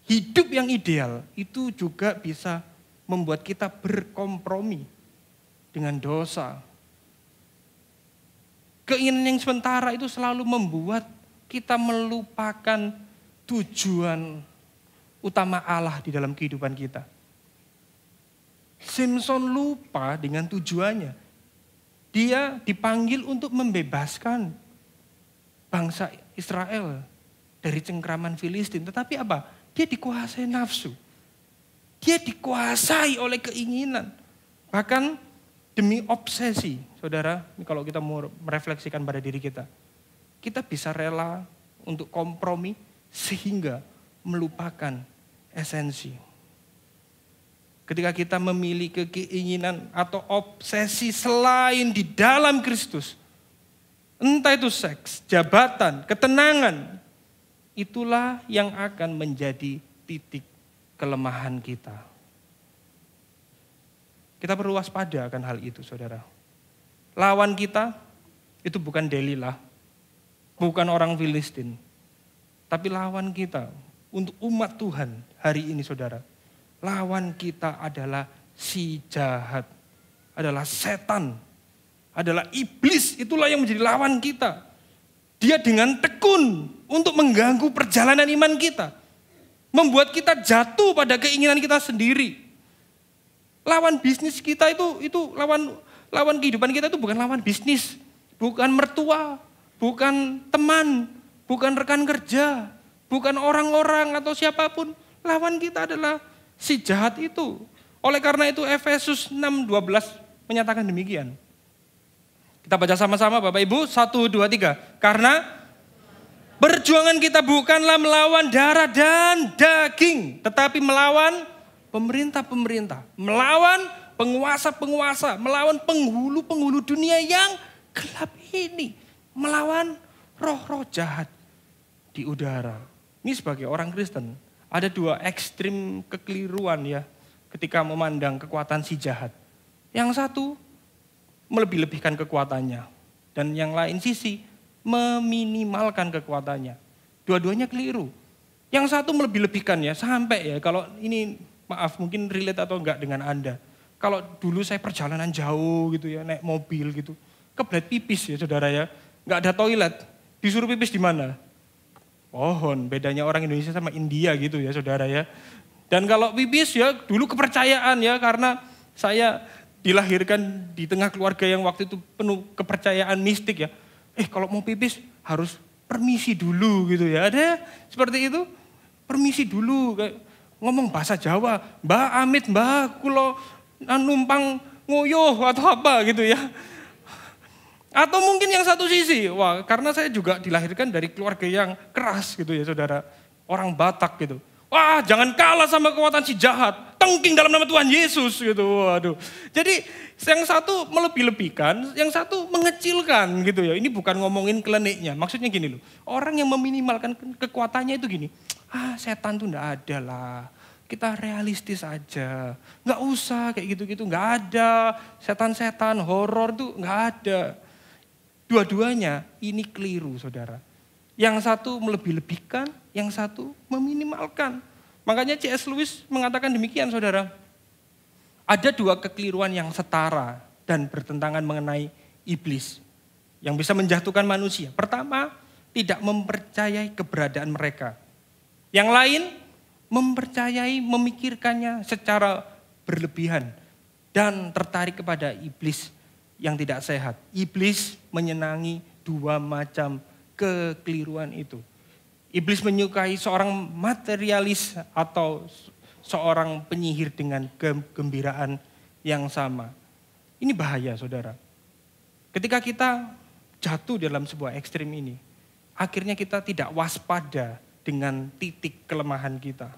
hidup yang ideal itu juga bisa membuat kita berkompromi dengan dosa. Keinginan yang sementara itu selalu membuat kita melupakan tujuan utama Allah di dalam kehidupan kita. Simpson lupa dengan tujuannya. Dia dipanggil untuk membebaskan bangsa Israel dari cengkraman Filistin. Tetapi apa? Dia dikuasai nafsu. Dia dikuasai oleh keinginan. Bahkan demi obsesi. Saudara, kalau kita mau merefleksikan pada diri kita. Kita bisa rela untuk kompromi sehingga melupakan esensi. Ketika kita memiliki keinginan atau obsesi selain di dalam Kristus. Entah itu seks, jabatan, ketenangan. Itulah yang akan menjadi titik kelemahan kita. Kita perlu waspada akan hal itu, saudara. Lawan kita itu bukan Delila, bukan orang Filistin. Tapi lawan kita untuk umat Tuhan hari ini, saudara. Lawan kita adalah si jahat, adalah setan, adalah iblis. Itulah yang menjadi lawan kita. Dia dengan tekun untuk mengganggu perjalanan iman kita. Membuat kita jatuh pada keinginan kita sendiri. Lawan bisnis kita itu lawan kehidupan kita itu bukan lawan bisnis. Bukan mertua, bukan teman, bukan rekan kerja, bukan orang-orang atau siapapun. Lawan kita adalah si jahat itu. Oleh karena itu Efesus 6:12 menyatakan demikian. Kita baca sama-sama Bapak Ibu, 1, 2, 3. Karena perjuangan kita bukanlah melawan darah dan daging, tetapi melawan pemerintah-pemerintah, melawan penguasa-penguasa, melawan penghulu-penghulu dunia yang gelap ini, melawan roh-roh jahat di udara. Ini sebagai orang Kristen, ada 2 ekstrim kekeliruan ya ketika memandang kekuatan si jahat. Yang satu melebih-lebihkan kekuatannya dan yang lain sisi meminimalkan kekuatannya. Dua-duanya keliru. Yang satu melebih-lebihkan ya sampai ya kalau ini maaf mungkin relate atau enggak dengan Anda. Kalau dulu saya perjalanan jauh gitu ya naik mobil gitu, kebelet pipis ya saudara ya, enggak ada toilet, disuruh pipis di mana? Pohon, bedanya orang Indonesia sama India gitu ya saudara ya. Dan kalau pipis ya dulu kepercayaan ya karena saya dilahirkan di tengah keluarga yang waktu itu penuh kepercayaan mistik ya. Kalau mau pipis harus permisi dulu gitu ya. Ada seperti itu, permisi dulu. Kayak ngomong bahasa Jawa, Mbak Amit, Mbak Kulo numpang ngoyoh atau apa gitu ya. Atau mungkin yang satu sisi, wah karena saya juga dilahirkan dari keluarga yang keras gitu ya saudara. Orang Batak gitu. Wah jangan kalah sama kekuatan si jahat. Tengking dalam nama Tuhan Yesus gitu. Waduh. Jadi yang satu melebih-lebihkan, yang satu mengecilkan gitu ya. Ini bukan ngomongin kliniknya. Maksudnya gini loh. Orang yang meminimalkan kekuatannya itu gini. Setan tuh enggak ada lah. Kita realistis aja. Enggak usah kayak gitu-gitu. Enggak ada. Setan-setan, horor tuh enggak ada. Dua-duanya ini keliru saudara. Yang satu melebih-lebihkan, yang satu meminimalkan. Makanya C.S. Lewis mengatakan demikian saudara. Ada 2 kekeliruan yang setara dan bertentangan mengenai iblis. Yang bisa menjatuhkan manusia. Pertama, tidak mempercayai keberadaan mereka. Yang lain, mempercayai, memikirkannya secara berlebihan. Dan tertarik kepada iblis yang tidak sehat. Iblis menyenangi 2 macam kekeliruan itu. Iblis menyukai seorang materialis atau seorang penyihir dengan kegembiraan yang sama. Ini bahaya saudara. Ketika kita jatuh dalam sebuah ekstrim ini, akhirnya kita tidak waspada dengan titik kelemahan kita.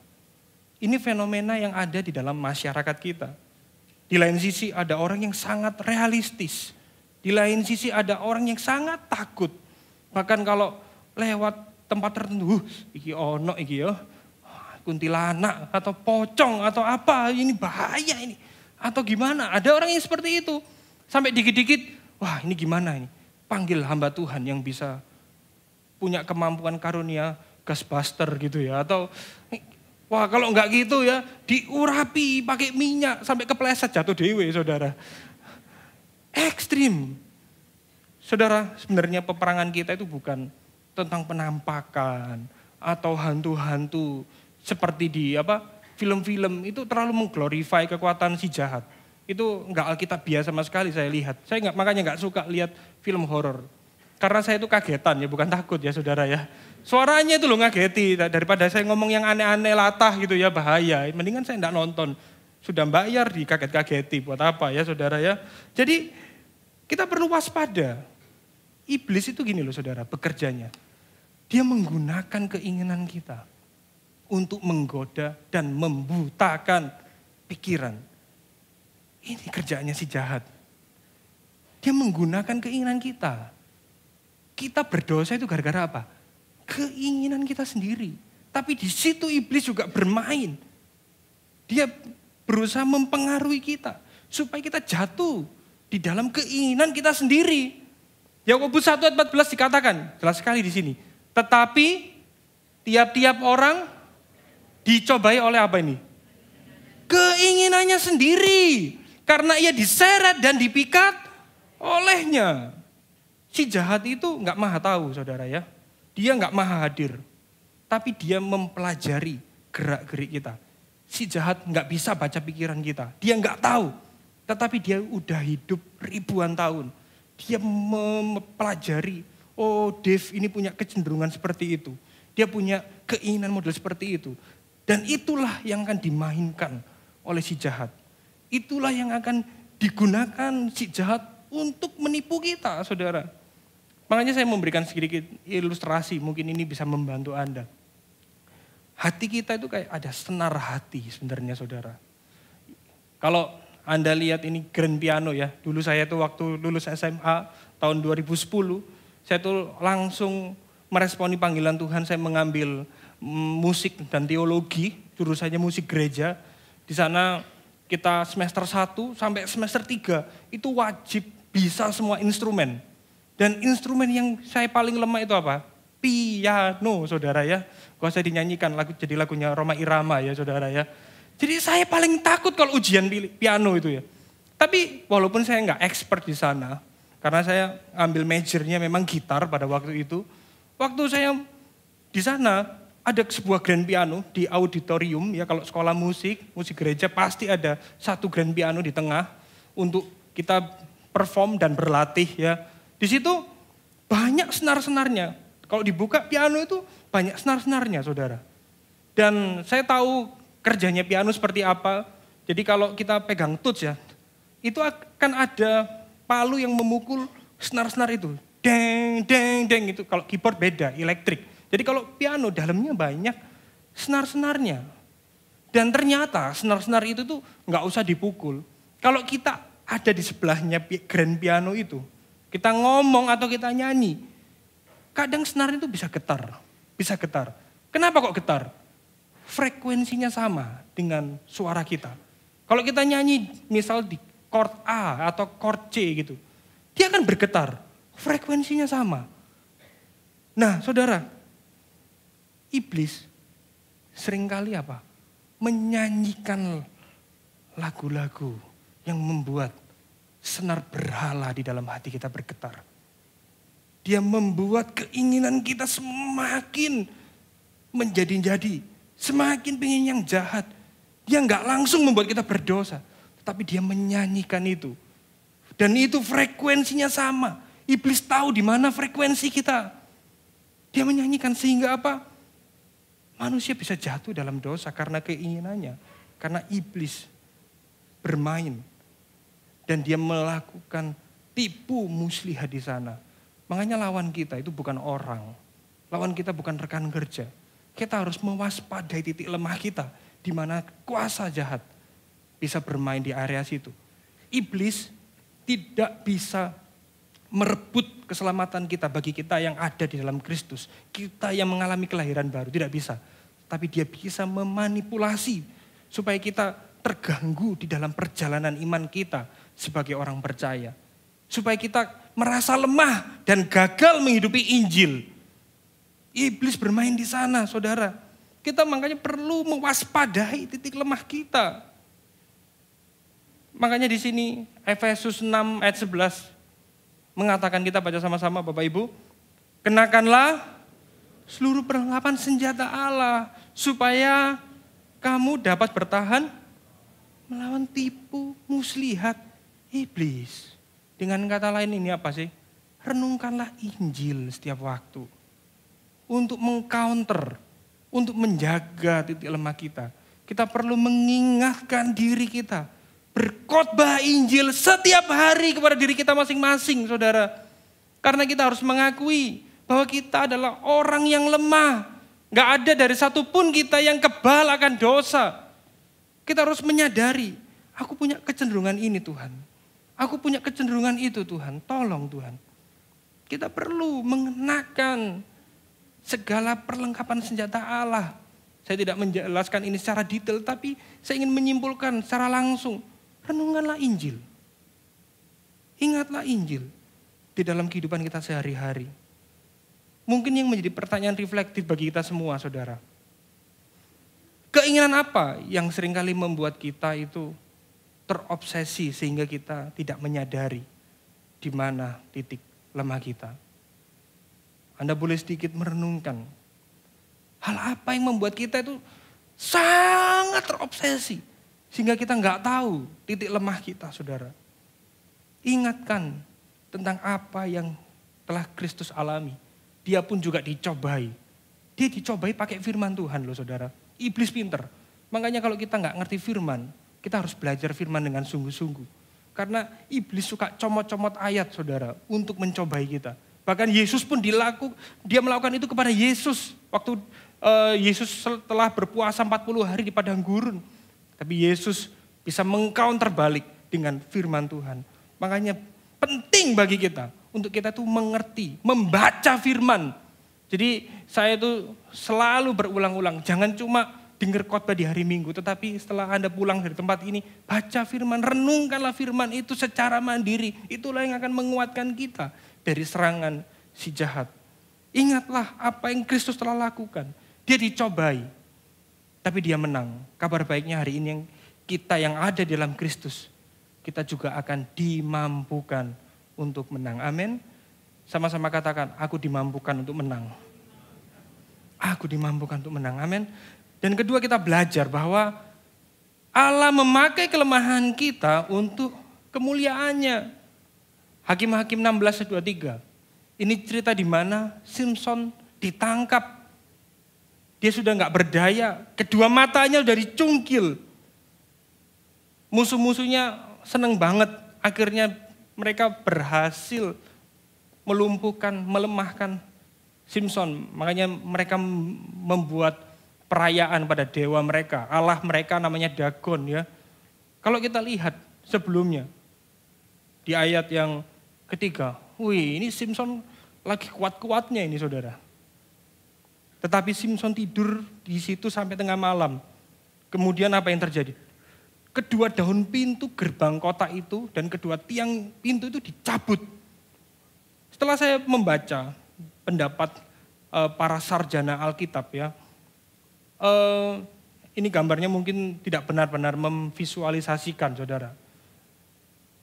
Ini fenomena yang ada di dalam masyarakat kita. Di lain sisi ada orang yang sangat realistis. Di lain sisi ada orang yang sangat takut. Bahkan kalau lewat tempat tertentu, iki ono iki ya, kuntilanak atau pocong atau apa, ini bahaya ini. Atau gimana, ada orang yang seperti itu. Sampai dikit-dikit, wah ini gimana ini. Panggil hamba Tuhan yang bisa punya kemampuan karunia gasbuster gitu ya. Atau wah kalau enggak gitu ya, diurapi pakai minyak sampai kepleset jatuh dewe saudara. Ekstrim. Saudara, sebenarnya peperangan kita itu bukan tentang penampakan atau hantu-hantu seperti di film-film itu terlalu mengglorify kekuatan si jahat. Itu enggak alkitabiah sama sekali saya lihat. Saya makanya enggak suka lihat film horor. Karena saya itu kagetan ya, bukan takut ya saudara ya. Suaranya itu loh ngageti, daripada saya ngomong yang aneh-aneh latah gitu ya bahaya. Mendingan saya enggak nonton. Sudah bayar dikaget-kageti buat apa ya saudara ya. Jadi kita perlu waspada. Iblis itu gini loh saudara, bekerjanya. Dia menggunakan keinginan kita untuk menggoda dan membutakan pikiran. Ini kerjaannya si jahat. Dia menggunakan keinginan kita. Kita berdosa itu gara-gara apa? Keinginan kita sendiri. Tapi di situ iblis juga bermain. Dia berusaha mempengaruhi kita supaya kita jatuh di dalam keinginan kita sendiri. Yakobus 1 ayat 14 dikatakan, jelas sekali di sini. Tetapi tiap-tiap orang dicobai oleh apa ini? Keinginannya sendiri. Karena ia diseret dan dipikat olehnya. Si jahat itu enggak maha tahu saudara ya. Dia enggak maha hadir. Tapi dia mempelajari gerak-gerik kita. Si jahat enggak bisa baca pikiran kita. Dia enggak tahu. Tetapi dia udah hidup ribuan tahun. Dia mempelajari, oh Dave ini punya kecenderungan seperti itu. Dia punya keinginan model seperti itu. Dan itulah yang akan dimainkan oleh si jahat. Itulah yang akan digunakan si jahat untuk menipu kita, saudara. Makanya saya memberikan sedikit ilustrasi, mungkin ini bisa membantu Anda. Hati kita itu kayak ada senar hati sebenarnya, saudara. Kalau Anda lihat ini grand piano ya, dulu saya tuh waktu lulus SMA tahun 2010, saya tuh langsung meresponi panggilan Tuhan, saya mengambil musik dan teologi, jurusannya musik gereja. Di sana kita semester 1 sampai semester 3 itu wajib bisa semua instrumen. Dan instrumen yang saya paling lemah itu apa? Piano, saudara ya. Kalau saya dinyanyikan jadi lagunya Roma Irama ya, saudara ya. Jadi saya paling takut kalau ujian piano itu ya. Tapi walaupun saya nggak expert di sana, karena saya ambil majornya memang gitar pada waktu itu. Waktu saya di sana ada sebuah grand piano di auditorium ya, kalau sekolah musik gereja pasti ada satu grand piano di tengah untuk kita perform dan berlatih ya. Di situ banyak senar-senarnya. Kalau dibuka piano itu banyak senar-senarnya, saudara. Dan saya tahu kerjanya piano seperti apa. Jadi kalau kita pegang tuts ya, itu akan ada palu yang memukul senar-senar itu. Deng, deng, deng itu. Kalau keyboard beda, elektrik. Jadi kalau piano dalamnya banyak senar-senarnya. Dan ternyata senar-senar itu tuh nggak usah dipukul. Kalau kita ada di sebelahnya grand piano itu, kita ngomong atau kita nyanyi, kadang senar itu bisa getar. Bisa getar. Kenapa kok getar? Frekuensinya sama dengan suara kita. Kalau kita nyanyi misal di chord A atau chord C gitu, dia akan bergetar. Frekuensinya sama. Nah saudara, iblis seringkali apa? Menyanyikan lagu-lagu yang membuat senar berhala di dalam hati kita bergetar. Dia membuat keinginan kita semakin menjadi-jadi. Semakin pengen yang jahat. Dia nggak langsung membuat kita berdosa. Tetapi dia menyanyikan itu. Dan itu frekuensinya sama. Iblis tahu di mana frekuensi kita. Dia menyanyikan sehingga apa? Manusia bisa jatuh dalam dosa karena keinginannya. Karena iblis bermain. Dan dia melakukan tipu muslihat di sana. Makanya lawan kita itu bukan orang. Lawan kita bukan rekan kerja. Kita harus mewaspadai titik lemah kita. Di mana kuasa jahat bisa bermain di area situ. Iblis tidak bisa merebut keselamatan kita bagi kita yang ada di dalam Kristus. Kita yang mengalami kelahiran baru, tidak bisa. Tapi dia bisa memanipulasi supaya kita terganggu di dalam perjalanan iman kita sebagai orang percaya. Supaya kita merasa lemah dan gagal menghidupi Injil. Iblis bermain di sana, saudara. Kita makanya perlu mewaspadai titik lemah kita. Makanya di sini Efesus 6 ayat 11 mengatakan, kita baca sama-sama Bapak Ibu. Kenakanlah seluruh perlengkapan senjata Allah supaya kamu dapat bertahan melawan tipu muslihat iblis. Dengan kata lain ini apa sih? Renungkanlah Injil setiap waktu. Untuk mengcounter, untuk menjaga titik lemah kita. Kita perlu mengingatkan diri kita. Berkhotbah Injil setiap hari kepada diri kita masing-masing, saudara. Karena kita harus mengakui bahwa kita adalah orang yang lemah. Gak ada dari satupun kita yang kebal akan dosa. Kita harus menyadari, aku punya kecenderungan ini Tuhan. Aku punya kecenderungan itu Tuhan, tolong Tuhan. Kita perlu mengenakan segala perlengkapan senjata Allah. Saya tidak menjelaskan ini secara detail, tapi saya ingin menyimpulkan secara langsung. Renungkanlah Injil. Ingatlah Injil di dalam kehidupan kita sehari-hari. Mungkin yang menjadi pertanyaan reflektif bagi kita semua, saudara. Keinginan apa yang seringkali membuat kita itu terobsesi sehingga kita tidak menyadari di mana titik lemah kita? Anda boleh sedikit merenungkan. Hal apa yang membuat kita itu sangat terobsesi sehingga kita nggak tahu titik lemah kita, saudara. Ingatkan tentang apa yang telah Kristus alami. Dia pun juga dicobai. Dia dicobai pakai firman Tuhan loh, saudara. Iblis pinter. Makanya kalau kita nggak ngerti firman, kita harus belajar firman dengan sungguh-sungguh. Karena iblis suka comot-comot ayat, saudara, untuk mencobai kita. Bahkan Yesus pun dia melakukan itu kepada Yesus. Waktu Yesus setelah berpuasa 40 hari di padang gurun. Tapi Yesus bisa meng-counter balik dengan firman Tuhan. Makanya penting bagi kita untuk kita tuh mengerti, membaca firman. Jadi saya itu selalu berulang-ulang, jangan cuma dengar khotbah di hari Minggu, tetapi setelah Anda pulang dari tempat ini, baca firman, renungkanlah firman itu secara mandiri. Itulah yang akan menguatkan kita dari serangan si jahat. Ingatlah apa yang Kristus telah lakukan. Dia dicobai, tapi dia menang. Kabar baiknya hari ini yang kita yang ada di dalam Kristus, kita juga akan dimampukan untuk menang. Amin. Sama-sama katakan, aku dimampukan untuk menang. Aku dimampukan untuk menang. Amin. Dan kedua, kita belajar bahwa Allah memakai kelemahan kita untuk kemuliaannya. Hakim-Hakim 16:23. Ini cerita di mana Simpson ditangkap. Dia sudah nggak berdaya. Kedua matanya udah dicungkil. Musuh-musuhnya seneng banget. Akhirnya mereka berhasil melumpuhkan, melemahkan Simpson. Makanya mereka membuat perayaan pada dewa mereka. Allah mereka namanya Dagon ya. Kalau kita lihat sebelumnya, di ayat yang ketiga, wih ini Simpson lagi kuat-kuatnya ini saudara. Tetapi Simpson tidur di situ sampai tengah malam. Kemudian apa yang terjadi? Kedua daun pintu gerbang kota itu dan kedua tiang pintu itu dicabut. Setelah saya membaca pendapat para sarjana Alkitab ya, ini gambarnya mungkin tidak benar-benar memvisualisasikan saudara.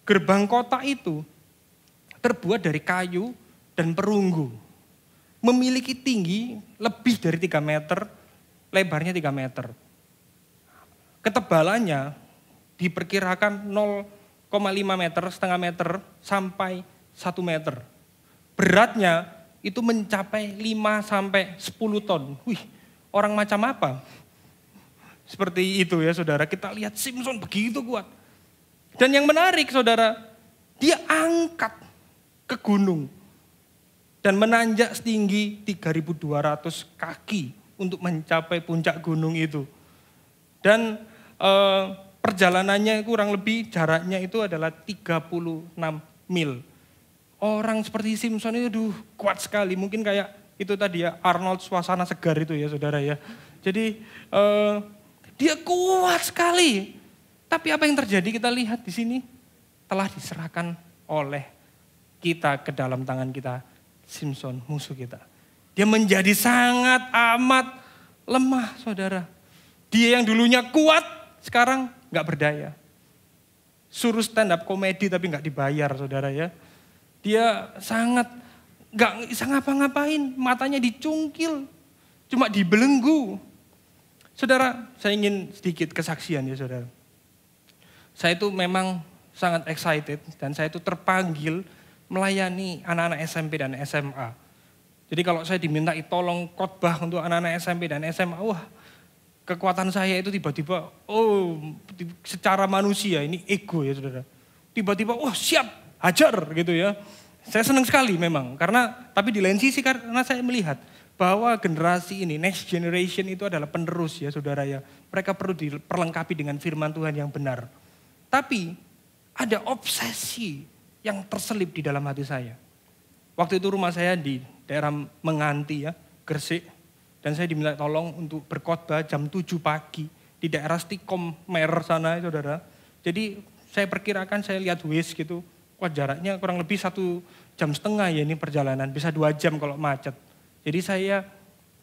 Gerbang kota itu terbuat dari kayu dan perunggu. Memiliki tinggi lebih dari 3 meter, lebarnya 3 meter. Ketebalannya diperkirakan 0,5 meter, setengah meter sampai 1 meter. Beratnya itu mencapai 5 sampai 10 ton. Wih, orang macam apa? Seperti itu ya saudara, kita lihat Simpson begitu kuat. Dan yang menarik saudara, dia angkat ke gunung dan menanjak setinggi 3.200 kaki untuk mencapai puncak gunung itu. Dan perjalanannya kurang lebih jaraknya itu adalah 36 mil. Orang seperti Simpson itu kuat sekali, mungkin kayak itu tadi ya Arnold Suasana Segar itu ya saudara ya. Jadi dia kuat sekali. Tapi apa yang terjadi kita lihat di sini telah diserahkan oleh kita ke dalam tangan kita, Simpson musuh kita. Dia menjadi sangat amat lemah saudara. Dia yang dulunya kuat sekarang nggak berdaya. Suruh stand up komedi tapi nggak dibayar saudara ya. Dia sangat nggak bisa ngapa-ngapain, matanya dicungkil, cuma dibelenggu. Saudara, saya ingin sedikit kesaksian ya saudara. Saya itu memang sangat excited dan saya itu terpanggil melayani anak-anak SMP dan SMA. Jadi kalau saya diminta tolong khotbah untuk anak-anak SMP dan SMA, wah kekuatan saya itu tiba-tiba, secara manusia ini ego ya saudara. Tiba-tiba, siap. Hajar gitu ya. Saya senang sekali memang, tapi di lain sisi karena saya melihat bahwa generasi ini, next generation itu adalah penerus ya saudara ya. Mereka perlu diperlengkapi dengan firman Tuhan yang benar. Tapi ada obsesi yang terselip di dalam hati saya. Waktu itu rumah saya di daerah Menganti ya, Gresik. Dan saya diminta tolong untuk berkhotbah jam 7 pagi di daerah Stikom Mer sana ya saudara. Jadi saya perkirakan, saya lihat Waze gitu, wah jaraknya kurang lebih 1,5 jam ya ini perjalanan, bisa 2 jam kalau macet. Jadi saya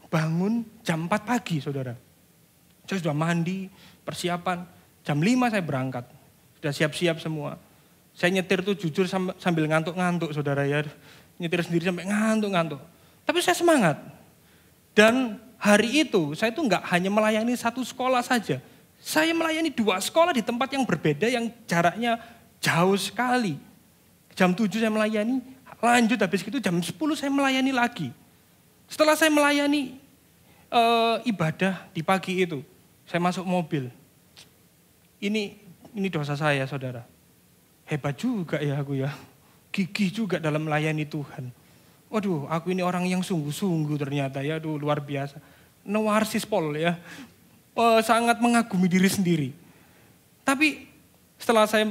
bangun jam 4 pagi saudara. Saya sudah mandi, persiapan, jam 5 saya berangkat. Sudah siap-siap semua. Saya nyetir tuh jujur sambil ngantuk-ngantuk saudara ya. Nyetir sendiri sampai ngantuk-ngantuk. Tapi saya semangat. Dan hari itu saya tuh nggak hanya melayani satu sekolah saja. Saya melayani 2 sekolah di tempat yang berbeda yang jaraknya jauh sekali. Jam 7 saya melayani, lanjut habis itu jam 10 saya melayani lagi. Setelah saya melayani ibadah di pagi itu, saya masuk mobil. Ini dosa saya saudara. Hebat juga ya aku ya. Gigih juga dalam melayani Tuhan. Waduh, aku ini orang yang sungguh-sungguh ternyata ya, luar biasa. Narsis Paul ya, sangat mengagumi diri sendiri. Tapi setelah saya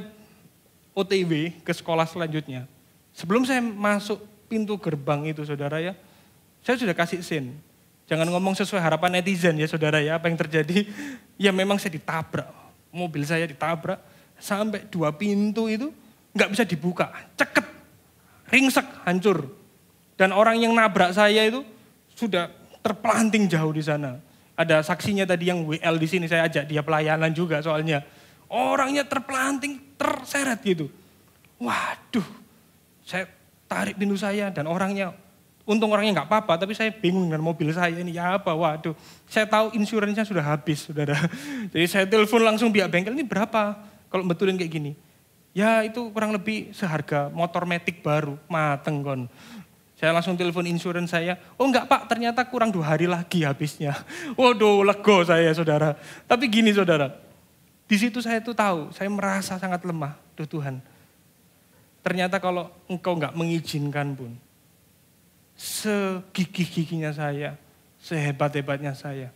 OTW ke sekolah selanjutnya, sebelum saya masuk pintu gerbang itu saudara ya, saya sudah kasih sin. Jangan ngomong sesuai harapan netizen ya saudara ya, apa yang terjadi? Ya memang saya ditabrak, mobil saya ditabrak, sampai 2 pintu itu nggak bisa dibuka, ceket, ringsek, hancur. Dan orang yang nabrak saya itu sudah terpelanting jauh di sana. Ada saksinya tadi yang WL di sini, saya ajak dia pelayanan juga soalnya. Orangnya terpelanting, terseret gitu. Waduh, saya tarik pintu saya dan untung orangnya nggak apa-apa, tapi saya bingung dengan mobil saya ini ya apa, waduh. Saya tahu insuransinya sudah habis, saudara. Jadi saya telepon langsung pihak bengkel, ini berapa kalau betulin kayak gini? Ya itu kurang lebih seharga motor Matic baru, mateng kon. Saya langsung telepon insurans saya, enggak pak, ternyata kurang 2 hari lagi habisnya. Waduh, lego saya saudara. Tapi gini saudara, di situ saya tuh tahu, saya merasa sangat lemah. Duh Tuhan, ternyata kalau engkau enggak mengizinkan pun, segigih-gigihnya saya, sehebat-hebatnya saya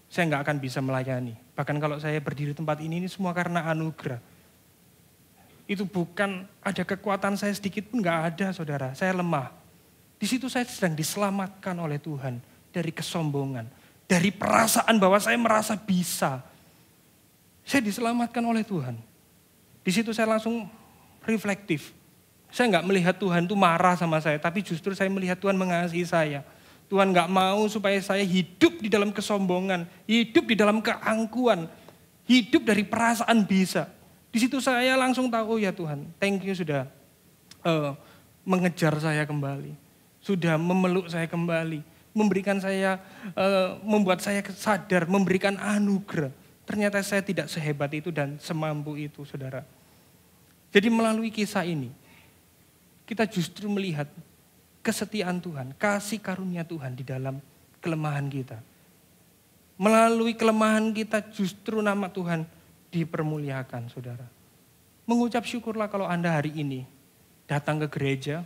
enggak akan bisa melayani. Bahkan kalau saya berdiri tempat ini semua karena anugerah. Itu bukan ada kekuatan saya sedikit pun enggak ada saudara, saya lemah. Di situ saya sedang diselamatkan oleh Tuhan dari kesombongan, dari perasaan bahwa saya merasa bisa. Saya diselamatkan oleh Tuhan. Di situ saya langsung reflektif. Saya enggak melihat Tuhan itu marah sama saya, tapi justru saya melihat Tuhan mengasihi saya. Tuhan enggak mau supaya saya hidup di dalam kesombongan, hidup di dalam keangkuhan, hidup dari perasaan bisa. Di situ saya langsung tahu, oh ya Tuhan, thank you sudah mengejar saya kembali. Sudah memeluk saya kembali, memberikan saya, membuat saya sadar, memberikan anugerah. Ternyata saya tidak sehebat itu dan semampu itu, saudara. Jadi melalui kisah ini, kita justru melihat kesetiaan Tuhan, kasih karunia Tuhan di dalam kelemahan kita. Melalui kelemahan kita justru nama Tuhan dipermuliakan, saudara. Mengucap syukurlah kalau Anda hari ini datang ke gereja,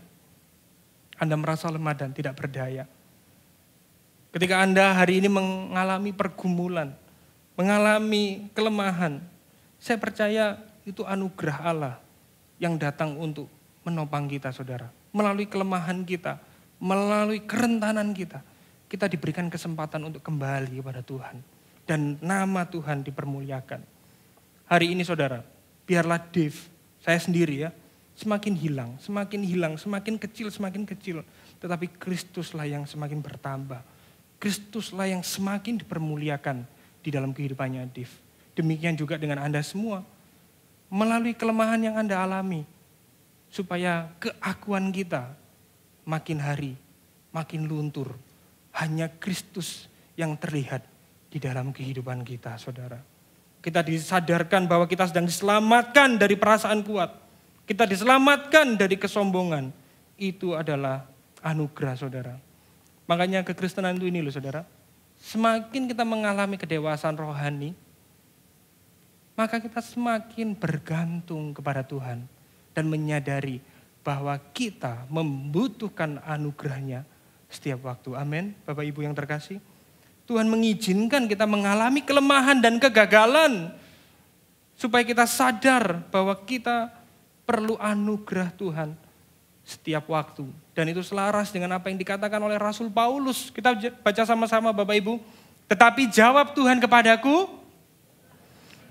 Anda merasa lemah dan tidak berdaya. Ketika Anda hari ini mengalami pergumulan, mengalami kelemahan, saya percaya itu anugerah Allah yang datang untuk menopang kita, saudara. Melalui kelemahan kita, melalui kerentanan kita, kita diberikan kesempatan untuk kembali kepada Tuhan. Dan nama Tuhan dipermuliakan. Hari ini saudara, biarlah Dave, saya sendiri ya, semakin hilang, semakin kecil. Tetapi Kristuslah yang semakin bertambah. Kristuslah yang semakin dipermuliakan di dalam kehidupannya Dave. Demikian juga dengan Anda semua. Melalui kelemahan yang Anda alami, supaya keakuan kita makin hari, makin luntur. Hanya Kristus yang terlihat di dalam kehidupan kita, saudara. Kita disadarkan bahwa kita sedang diselamatkan dari perasaan kuat. Kita diselamatkan dari kesombongan. Itu adalah anugerah, saudara. Makanya kekristenan itu ini loh, saudara. Semakin kita mengalami kedewasaan rohani, maka kita semakin bergantung kepada Tuhan. Dan menyadari bahwa kita membutuhkan anugerahnya setiap waktu. Amin. Bapak Ibu yang terkasih. Tuhan mengizinkan kita mengalami kelemahan dan kegagalan. Supaya kita sadar bahwa kita perlu anugerah Tuhan setiap waktu. Dan itu selaras dengan apa yang dikatakan oleh Rasul Paulus. Kita baca sama-sama Bapak Ibu. Tetapi jawab Tuhan kepadaku,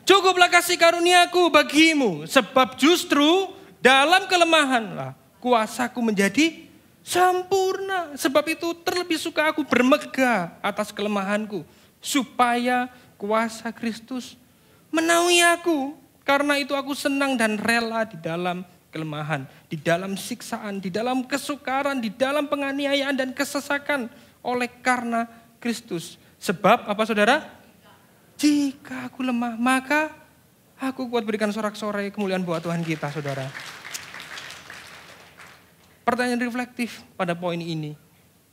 cukuplah kasih karuniaku bagimu. Sebab justru dalam kelemahanlah kuasaku menjadi sempurna. Sebab itu terlebih suka aku bermegah atas kelemahanku. Supaya kuasa Kristus menaungi aku. Karena itu aku senang dan rela di dalam kelemahan. Di dalam siksaan, di dalam kesukaran, di dalam penganiayaan dan kesesakan. Oleh karena Kristus. Sebab apa saudara? Jika aku lemah maka aku kuat. Berikan sorak-sorai kemuliaan buat Tuhan kita, saudara. Pertanyaan reflektif pada poin ini.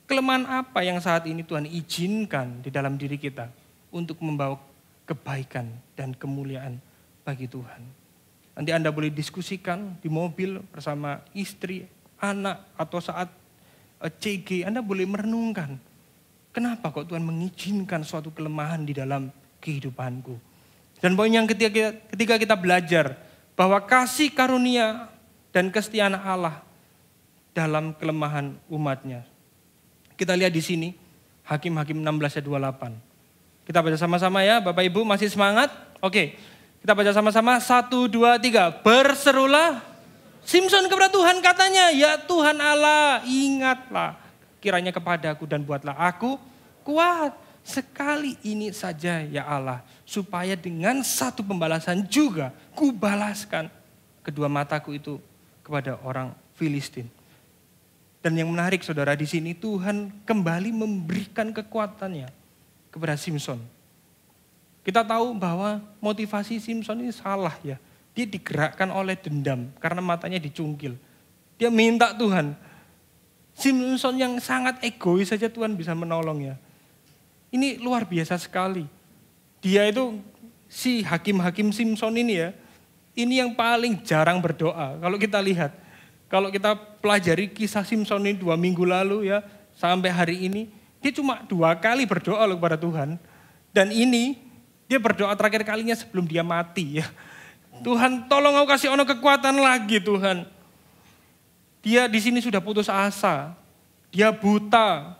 Kelemahan apa yang saat ini Tuhan izinkan di dalam diri kita untuk membawa kebaikan dan kemuliaan bagi Tuhan. Nanti Anda boleh diskusikan di mobil bersama istri, anak, atau saat CG. Anda boleh merenungkan. Kenapa kok Tuhan mengizinkan suatu kelemahan di dalam kehidupanku. Dan poin yang ketika kita belajar bahwa kasih karunia dan kesetiaan Allah dalam kelemahan umatnya. Kita lihat di sini, Hakim-Hakim 16 ayat 28. Kita baca sama-sama ya, Bapak Ibu masih semangat? Oke, kita baca sama-sama, 1, 2, 3. Berserulah Simson kepada Tuhan, katanya, ya Tuhan Allah, ingatlah kiranya kepadaku dan buatlah aku kuat. Sekali ini saja ya Allah, supaya dengan satu pembalasan juga kubalaskan kedua mataku itu kepada orang Filistin. Dan yang menarik saudara di sini Tuhan kembali memberikan kekuatannya kepada Simson. Kita tahu bahwa motivasi Simson ini salah ya. Dia digerakkan oleh dendam karena matanya dicungkil. Dia minta Tuhan. Simson yang sangat egois saja Tuhan bisa menolongnya. Ini luar biasa sekali. Dia itu si hakim-hakim Simson ini ya. Ini yang paling jarang berdoa. Kalau kita lihat. Kalau kita pelajari kisah Simson ini 2 minggu lalu ya, sampai hari ini, dia cuma 2 kali berdoa loh kepada Tuhan. Dan ini, dia berdoa terakhir kalinya sebelum dia mati ya. Tuhan tolong aku kasih ono kekuatan lagi Tuhan. Dia di sini sudah putus asa, dia buta.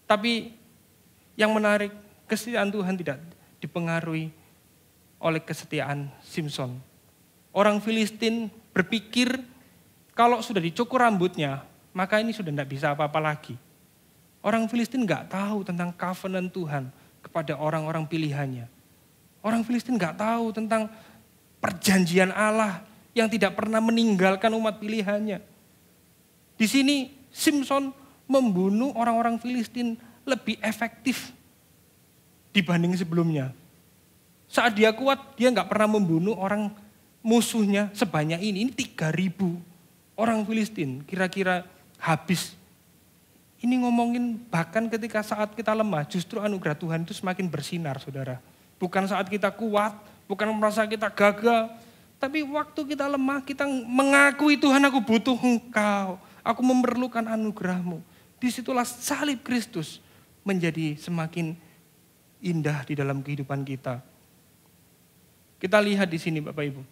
Tapi yang menarik, kesetiaan Tuhan tidak dipengaruhi oleh kesetiaan Simson. Orang Filistin berpikir kalau sudah dicukur rambutnya, maka ini sudah tidak bisa apa-apa lagi. Orang Filistin nggak tahu tentang covenant Tuhan kepada orang-orang pilihannya. Orang Filistin nggak tahu tentang perjanjian Allah yang tidak pernah meninggalkan umat pilihannya. Di sini Simson membunuh orang-orang Filistin lebih efektif dibanding sebelumnya. Saat dia kuat, dia nggak pernah membunuh orang musuhnya sebanyak ini. Ini 3.000 orang Filistin kira-kira habis. Ini ngomongin bahkan ketika saat kita lemah, justru anugerah Tuhan itu semakin bersinar saudara. Bukan saat kita kuat, bukan merasa kita gagal, Tapi waktu kita lemah, kita mengakui Tuhan, aku butuh Engkau. Aku memerlukan anugerah-Mu. Disitulah salib Kristus menjadi semakin indah di dalam kehidupan kita. Kita lihat di sini Bapak Ibu.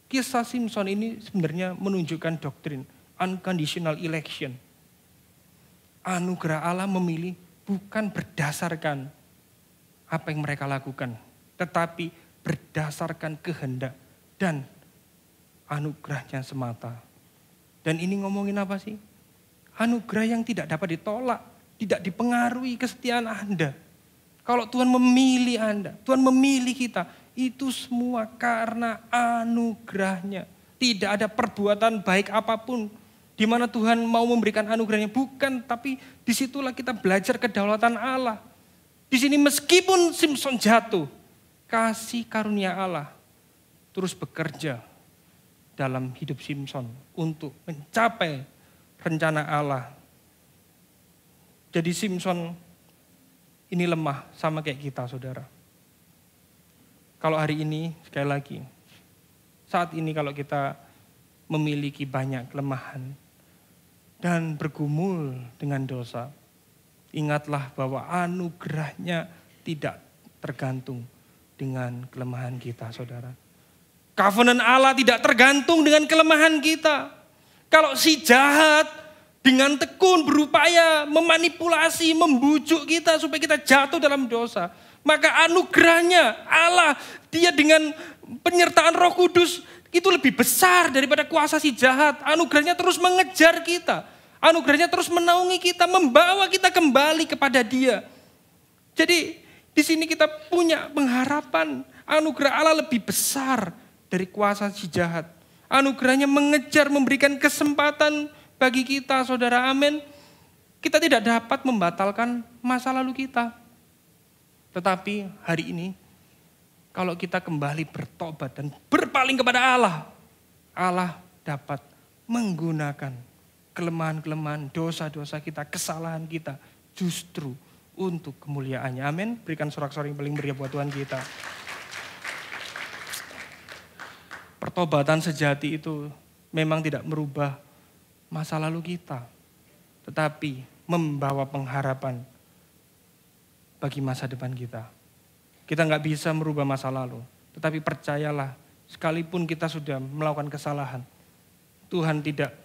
Kisah Simson ini sebenarnya menunjukkan doktrin unconditional election. Anugerah Allah memilih bukan berdasarkan apa yang mereka lakukan, tetapi berdasarkan kehendak dan anugerahnya semata. Dan ini ngomongin apa sih? Anugerah yang tidak dapat ditolak, tidak dipengaruhi kesetiaan Anda. Kalau Tuhan memilih Anda, Tuhan memilih kita, itu semua karena anugerahnya. Tidak ada perbuatan baik apapun di mana Tuhan mau memberikan anugerahnya. Bukan, tapi disitulah kita belajar kedaulatan Allah. Di sini meskipun Simson jatuh, kasih karunia Allah terus bekerja dalam hidup Simson untuk mencapai rencana Allah. Jadi Simson ini lemah sama kayak kita, saudara. Kalau hari ini, sekali lagi, saat ini kalau kita memiliki banyak kelemahan dan bergumul dengan dosa, ingatlah bahwa anugerahnya tidak tergantung dengan kelemahan kita, saudara. Covenant Allah tidak tergantung dengan kelemahan kita. Kalau si jahat dengan tekun berupaya memanipulasi, membujuk kita supaya kita jatuh dalam dosa, maka anugerahnya Allah, dia dengan penyertaan Roh Kudus itu lebih besar daripada kuasa si jahat. Anugerahnya terus mengejar kita. Anugerahnya terus menaungi kita, membawa kita kembali kepada Dia. Jadi di sini kita punya pengharapan. Anugerah Allah lebih besar dari kuasa si jahat. Anugerahnya mengejar, memberikan kesempatan bagi kita, saudara, amin. Kita tidak dapat membatalkan masa lalu kita. Tetapi hari ini, kalau kita kembali bertobat dan berpaling kepada Allah, Allah dapat menggunakan kelemahan-kelemahan, dosa-dosa kita, kesalahan kita, justru untuk kemuliaannya. Amin. Berikan sorak-sorai yang paling meriah buat Tuhan kita. Pertobatan sejati itu memang tidak merubah masa lalu kita, tetapi membawa pengharapan bagi masa depan kita. Kita nggak bisa merubah masa lalu, tetapi percayalah, sekalipun kita sudah melakukan kesalahan, Tuhan tidak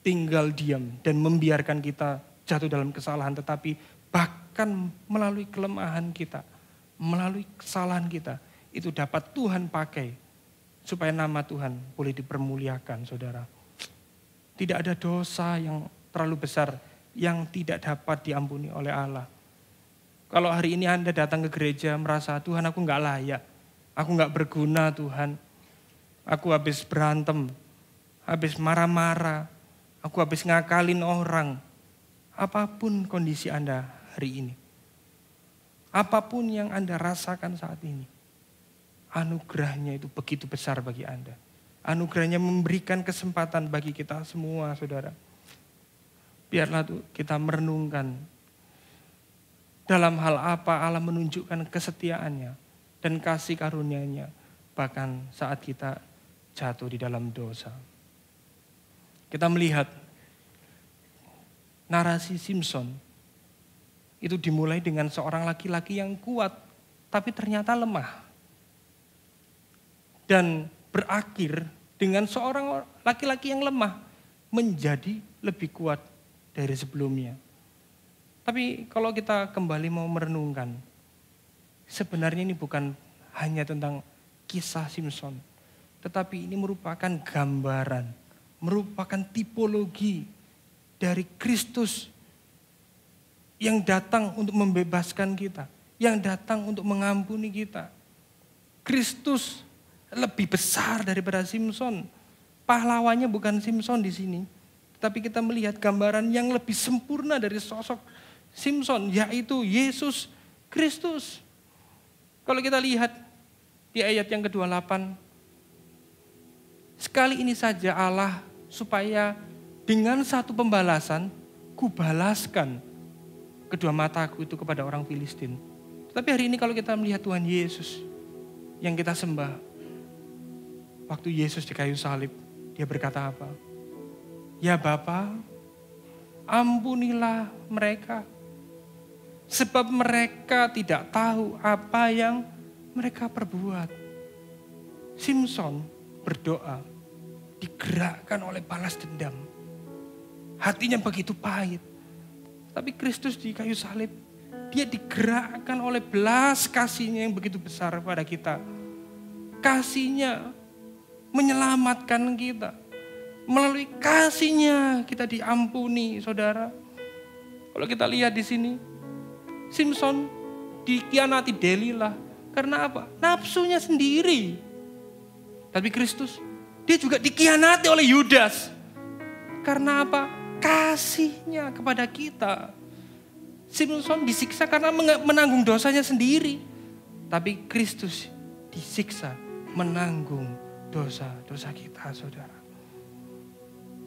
tinggal diam dan membiarkan kita jatuh dalam kesalahan, tetapi bahkan melalui kelemahan kita, melalui kesalahan kita, itu dapat Tuhan pakai supaya nama Tuhan boleh dipermuliakan, saudara. Tidak ada dosa yang terlalu besar yang tidak dapat diampuni oleh Allah. Kalau hari ini Anda datang ke gereja merasa, Tuhan aku nggak layak, aku nggak berguna Tuhan, aku habis berantem, habis marah-marah, aku habis ngakalin orang. Apapun kondisi Anda hari ini, apapun yang Anda rasakan saat ini, anugerahnya itu begitu besar bagi Anda. Anugerahnya memberikan kesempatan bagi kita semua, saudara. Biarlah kita merenungkan dalam hal apa Allah menunjukkan kesetiaannya dan kasih karunia-Nya bahkan saat kita jatuh di dalam dosa. Kita melihat narasi Simson itu dimulai dengan seorang laki-laki yang kuat tapi ternyata lemah. Dan berakhir dengan seorang laki-laki yang lemah menjadi lebih kuat dari sebelumnya. Tapi kalau kita kembali mau merenungkan, sebenarnya ini bukan hanya tentang kisah Simson, tetapi ini merupakan gambaran, merupakan tipologi dari Kristus yang datang untuk membebaskan kita, yang datang untuk mengampuni kita. Kristus lebih besar daripada Simson. Pahlawannya bukan Simson di sini, tapi kita melihat gambaran yang lebih sempurna dari sosok Simson, yaitu Yesus Kristus. Kalau kita lihat di ayat yang ke-28, sekali ini saja Allah supaya dengan satu pembalasan, kubalaskan kedua mataku itu kepada orang Filistin. Tapi hari ini kalau kita melihat Tuhan Yesus yang kita sembah, waktu Yesus di kayu salib, dia berkata apa? Ya Bapa, ampunilah mereka, sebab mereka tidak tahu apa yang mereka perbuat. Simson berdoa, digerakkan oleh balas dendam. Hatinya begitu pahit. Tapi Kristus di kayu salib, dia digerakkan oleh belas kasihnya yang begitu besar pada kita. Kasihnya menyelamatkan kita. Melalui kasihnya kita diampuni, saudara. Kalau kita lihat di sini, Simson dikhianati Delilah. Karena apa? Nafsunya sendiri. Tapi Kristus, dia juga dikhianati oleh Yudas. Karena apa? Kasihnya kepada kita. Simson disiksa karena menanggung dosanya sendiri. Tapi Kristus disiksa menanggung dosa-dosa kita, saudara.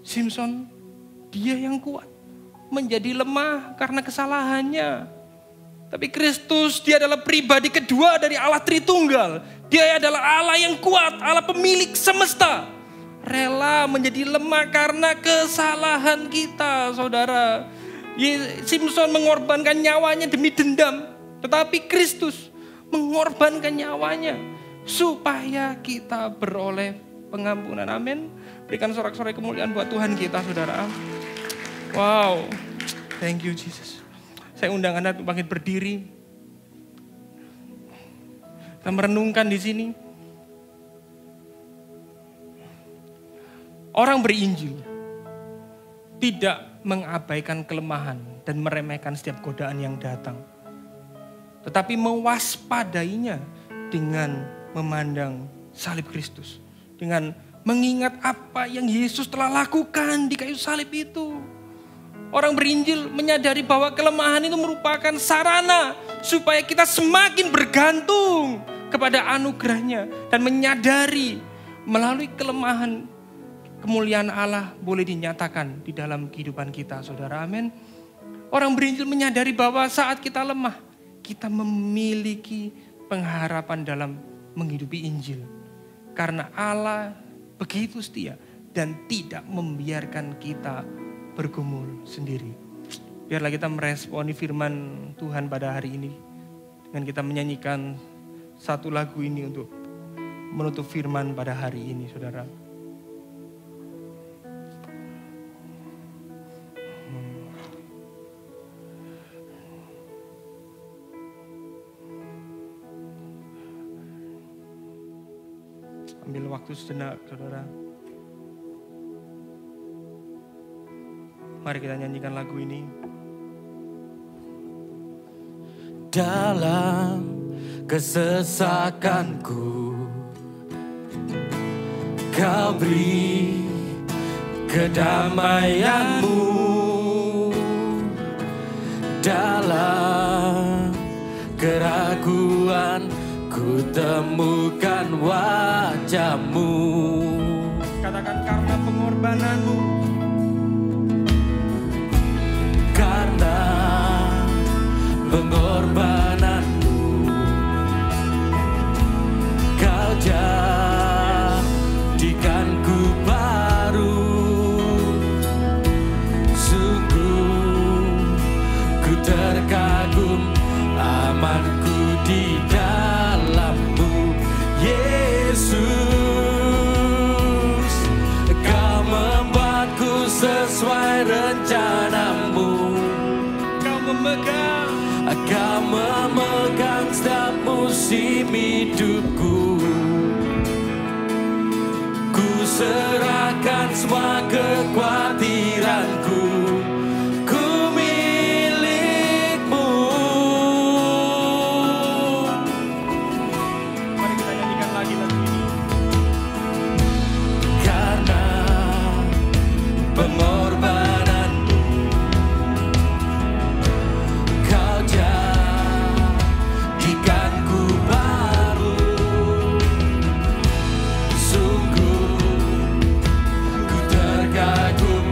Simson, dia yang kuat, menjadi lemah karena kesalahannya. Tapi Kristus, dia adalah pribadi kedua dari Allah Tritunggal. Dia adalah Allah yang kuat, Allah pemilik semesta. Rela menjadi lemah karena kesalahan kita, saudara. Simson mengorbankan nyawanya demi dendam. Tetapi Kristus mengorbankan nyawanya supaya kita beroleh pengampunan. Amin. Berikan sorak-sorai kemuliaan buat Tuhan kita, saudara. Wow. Thank you, Jesus. Saya undang Anda untuk bangkit berdiri. Kita merenungkan di sini. Orang berinjil tidak mengabaikan kelemahan dan meremehkan setiap godaan yang datang. Tetapi mewaspadainya dengan memandang salib Kristus. Dengan mengingat apa yang Yesus telah lakukan di kayu salib itu. Orang berinjil menyadari bahwa kelemahan itu merupakan sarana supaya kita semakin bergantung kepada anugerahnya. Dan menyadari melalui kelemahan, kemuliaan Allah boleh dinyatakan di dalam kehidupan kita, saudara. Amin. Orang berinjil menyadari bahwa saat kita lemah, kita memiliki pengharapan dalam menghidupi Injil. Karena Allah begitu setia dan tidak membiarkan kita bergumul sendiri. Biarlah kita meresponi firman Tuhan pada hari ini dengan kita menyanyikan satu lagu ini untuk menutup firman pada hari ini, saudara. Ambil waktu sejenak, saudara. Mari kita nyanyikan lagu ini. Dalam kesesakanku, Kau beri kedamaianmu. Dalam keraguan, ku temukan wajah-Mu. Katakan karena pengorbananmu. Karena pengorbananmu, Kau jadikanku baru. Sungguh ku terkagum, amanku di dalam-Mu, Yesus. Kau membuatku sesuai rencana-Mu. Kau memegang setiap musim hidupku. Ku serahkan semua kekhawatiranku. Ku milik-Mu. Mari kita nyanyikan lagi lagu ini. Karena pengorbananmu, Kau jadikanku baru. Sungguh ku terkagum,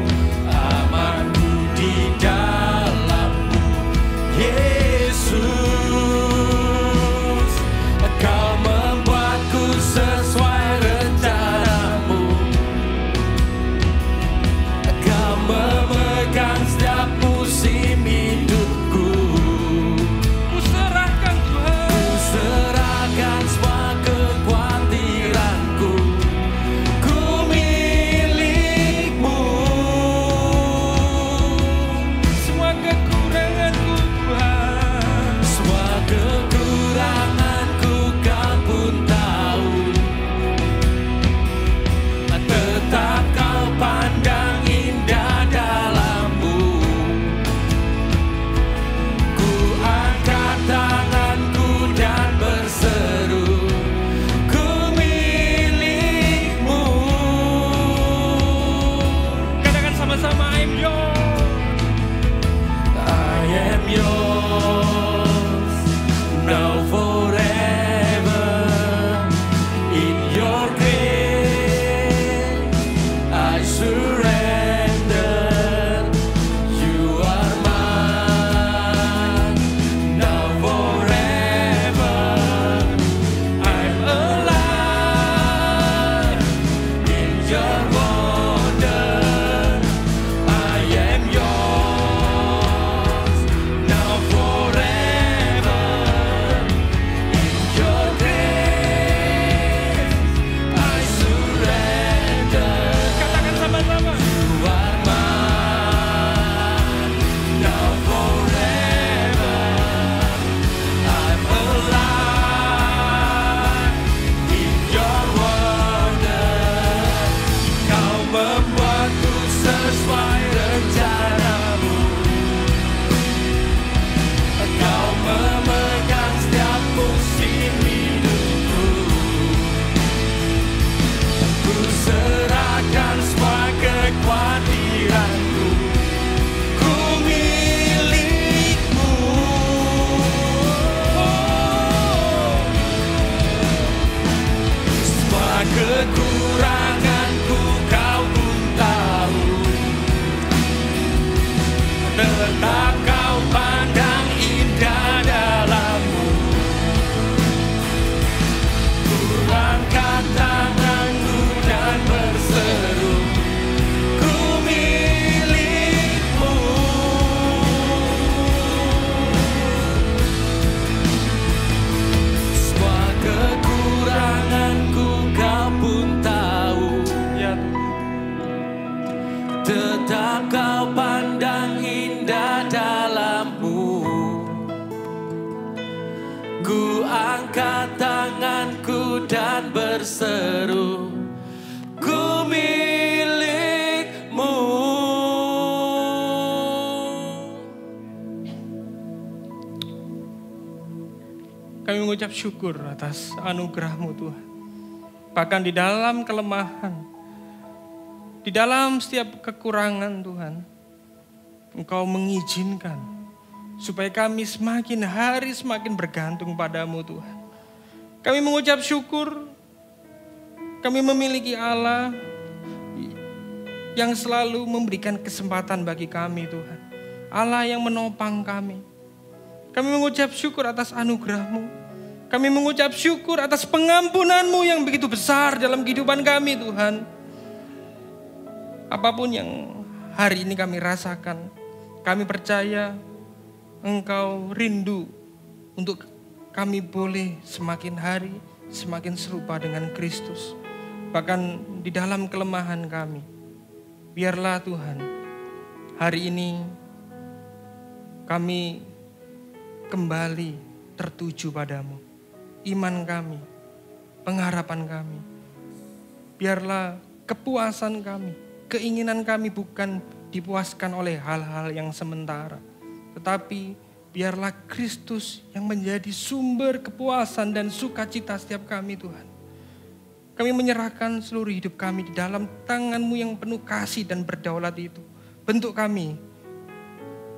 tanganku dan berseru, ku milikmu. Kami mengucap syukur atas anugerah-Mu Tuhan. Bahkan di dalam kelemahan, di dalam setiap kekurangan Tuhan, Engkau mengizinkan supaya kami semakin hari semakin bergantung padamu Tuhan. Kami mengucap syukur, kami memiliki Allah yang selalu memberikan kesempatan bagi kami Tuhan. Allah yang menopang kami. Kami mengucap syukur atas anugerah-Mu. Kami mengucap syukur atas pengampunan-Mu yang begitu besar dalam kehidupan kami Tuhan. Apapun yang hari ini kami rasakan, kami percaya Engkau rindu untuk kami boleh semakin hari semakin serupa dengan Kristus. Bahkan di dalam kelemahan kami, biarlah Tuhan hari ini kami kembali tertuju padamu. Iman kami, pengharapan kami, biarlah kepuasan kami, keinginan kami bukan dipuaskan oleh hal-hal yang sementara, tetapi biarlah Kristus yang menjadi sumber kepuasan dan sukacita setiap kami Tuhan. Kami menyerahkan seluruh hidup kami di dalam tangan-Mu yang penuh kasih dan berdaulat itu. Bentuk kami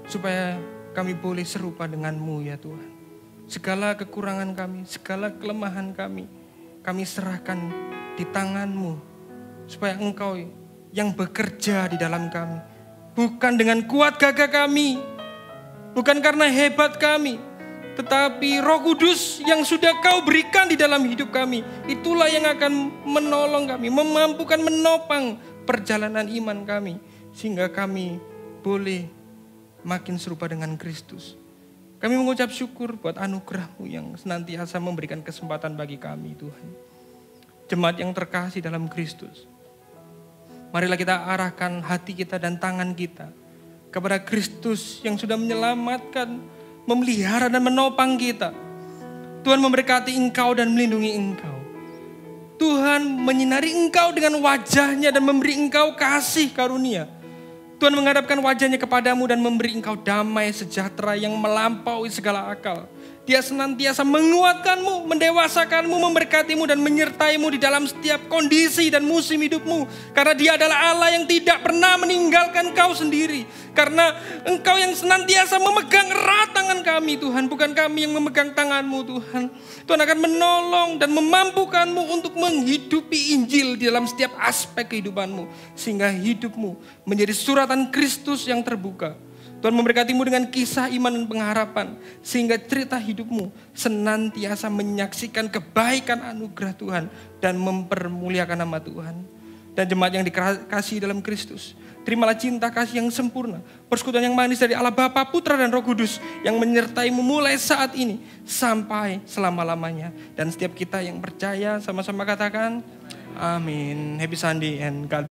supaya kami boleh serupa dengan-Mu ya Tuhan. Segala kekurangan kami, segala kelemahan kami serahkan di tangan-Mu. Supaya Engkau yang bekerja di dalam kami. Bukan dengan kuat gagah kami, bukan karena hebat kami, tetapi Roh Kudus yang sudah Kau berikan di dalam hidup kami. Itulah yang akan menolong kami, memampukan menopang perjalanan iman kami. Sehingga kami boleh makin serupa dengan Kristus. Kami mengucap syukur buat anugerah-Mu yang senantiasa memberikan kesempatan bagi kami Tuhan. Jemaat yang terkasih dalam Kristus, marilah kita arahkan hati kita dan tangan kita kepada Kristus yang sudah menyelamatkan, memelihara dan menopang kita. Tuhan memberkati engkau dan melindungi engkau. Tuhan menyinari engkau dengan wajah-Nya dan memberi engkau kasih karunia. Tuhan menghadapkan wajah-Nya kepadamu dan memberi engkau damai sejahtera yang melampaui segala akal. Dia senantiasa menguatkanmu, mendewasakanmu, memberkatimu dan menyertaimu di dalam setiap kondisi dan musim hidupmu. Karena Dia adalah Allah yang tidak pernah meninggalkan kau sendiri. Karena Engkau yang senantiasa memegang erat tangan kami Tuhan, bukan kami yang memegang tangan-Mu Tuhan. Tuhan akan menolong dan memampukanmu untuk menghidupi Injil di dalam setiap aspek kehidupanmu. Sehingga hidupmu menjadi suratan Kristus yang terbuka. Tuhan memberkatimu dengan kisah iman dan pengharapan. Sehingga cerita hidupmu senantiasa menyaksikan kebaikan anugerah Tuhan. Dan mempermuliakan nama Tuhan. Dan jemaat yang dikasihi dalam Kristus, terimalah cinta kasih yang sempurna, persekutuan yang manis dari Allah Bapa, Putra dan Roh Kudus yang menyertaimu mulai saat ini sampai selama-lamanya. Dan setiap kita yang percaya sama-sama katakan amin. Happy Sunday and God.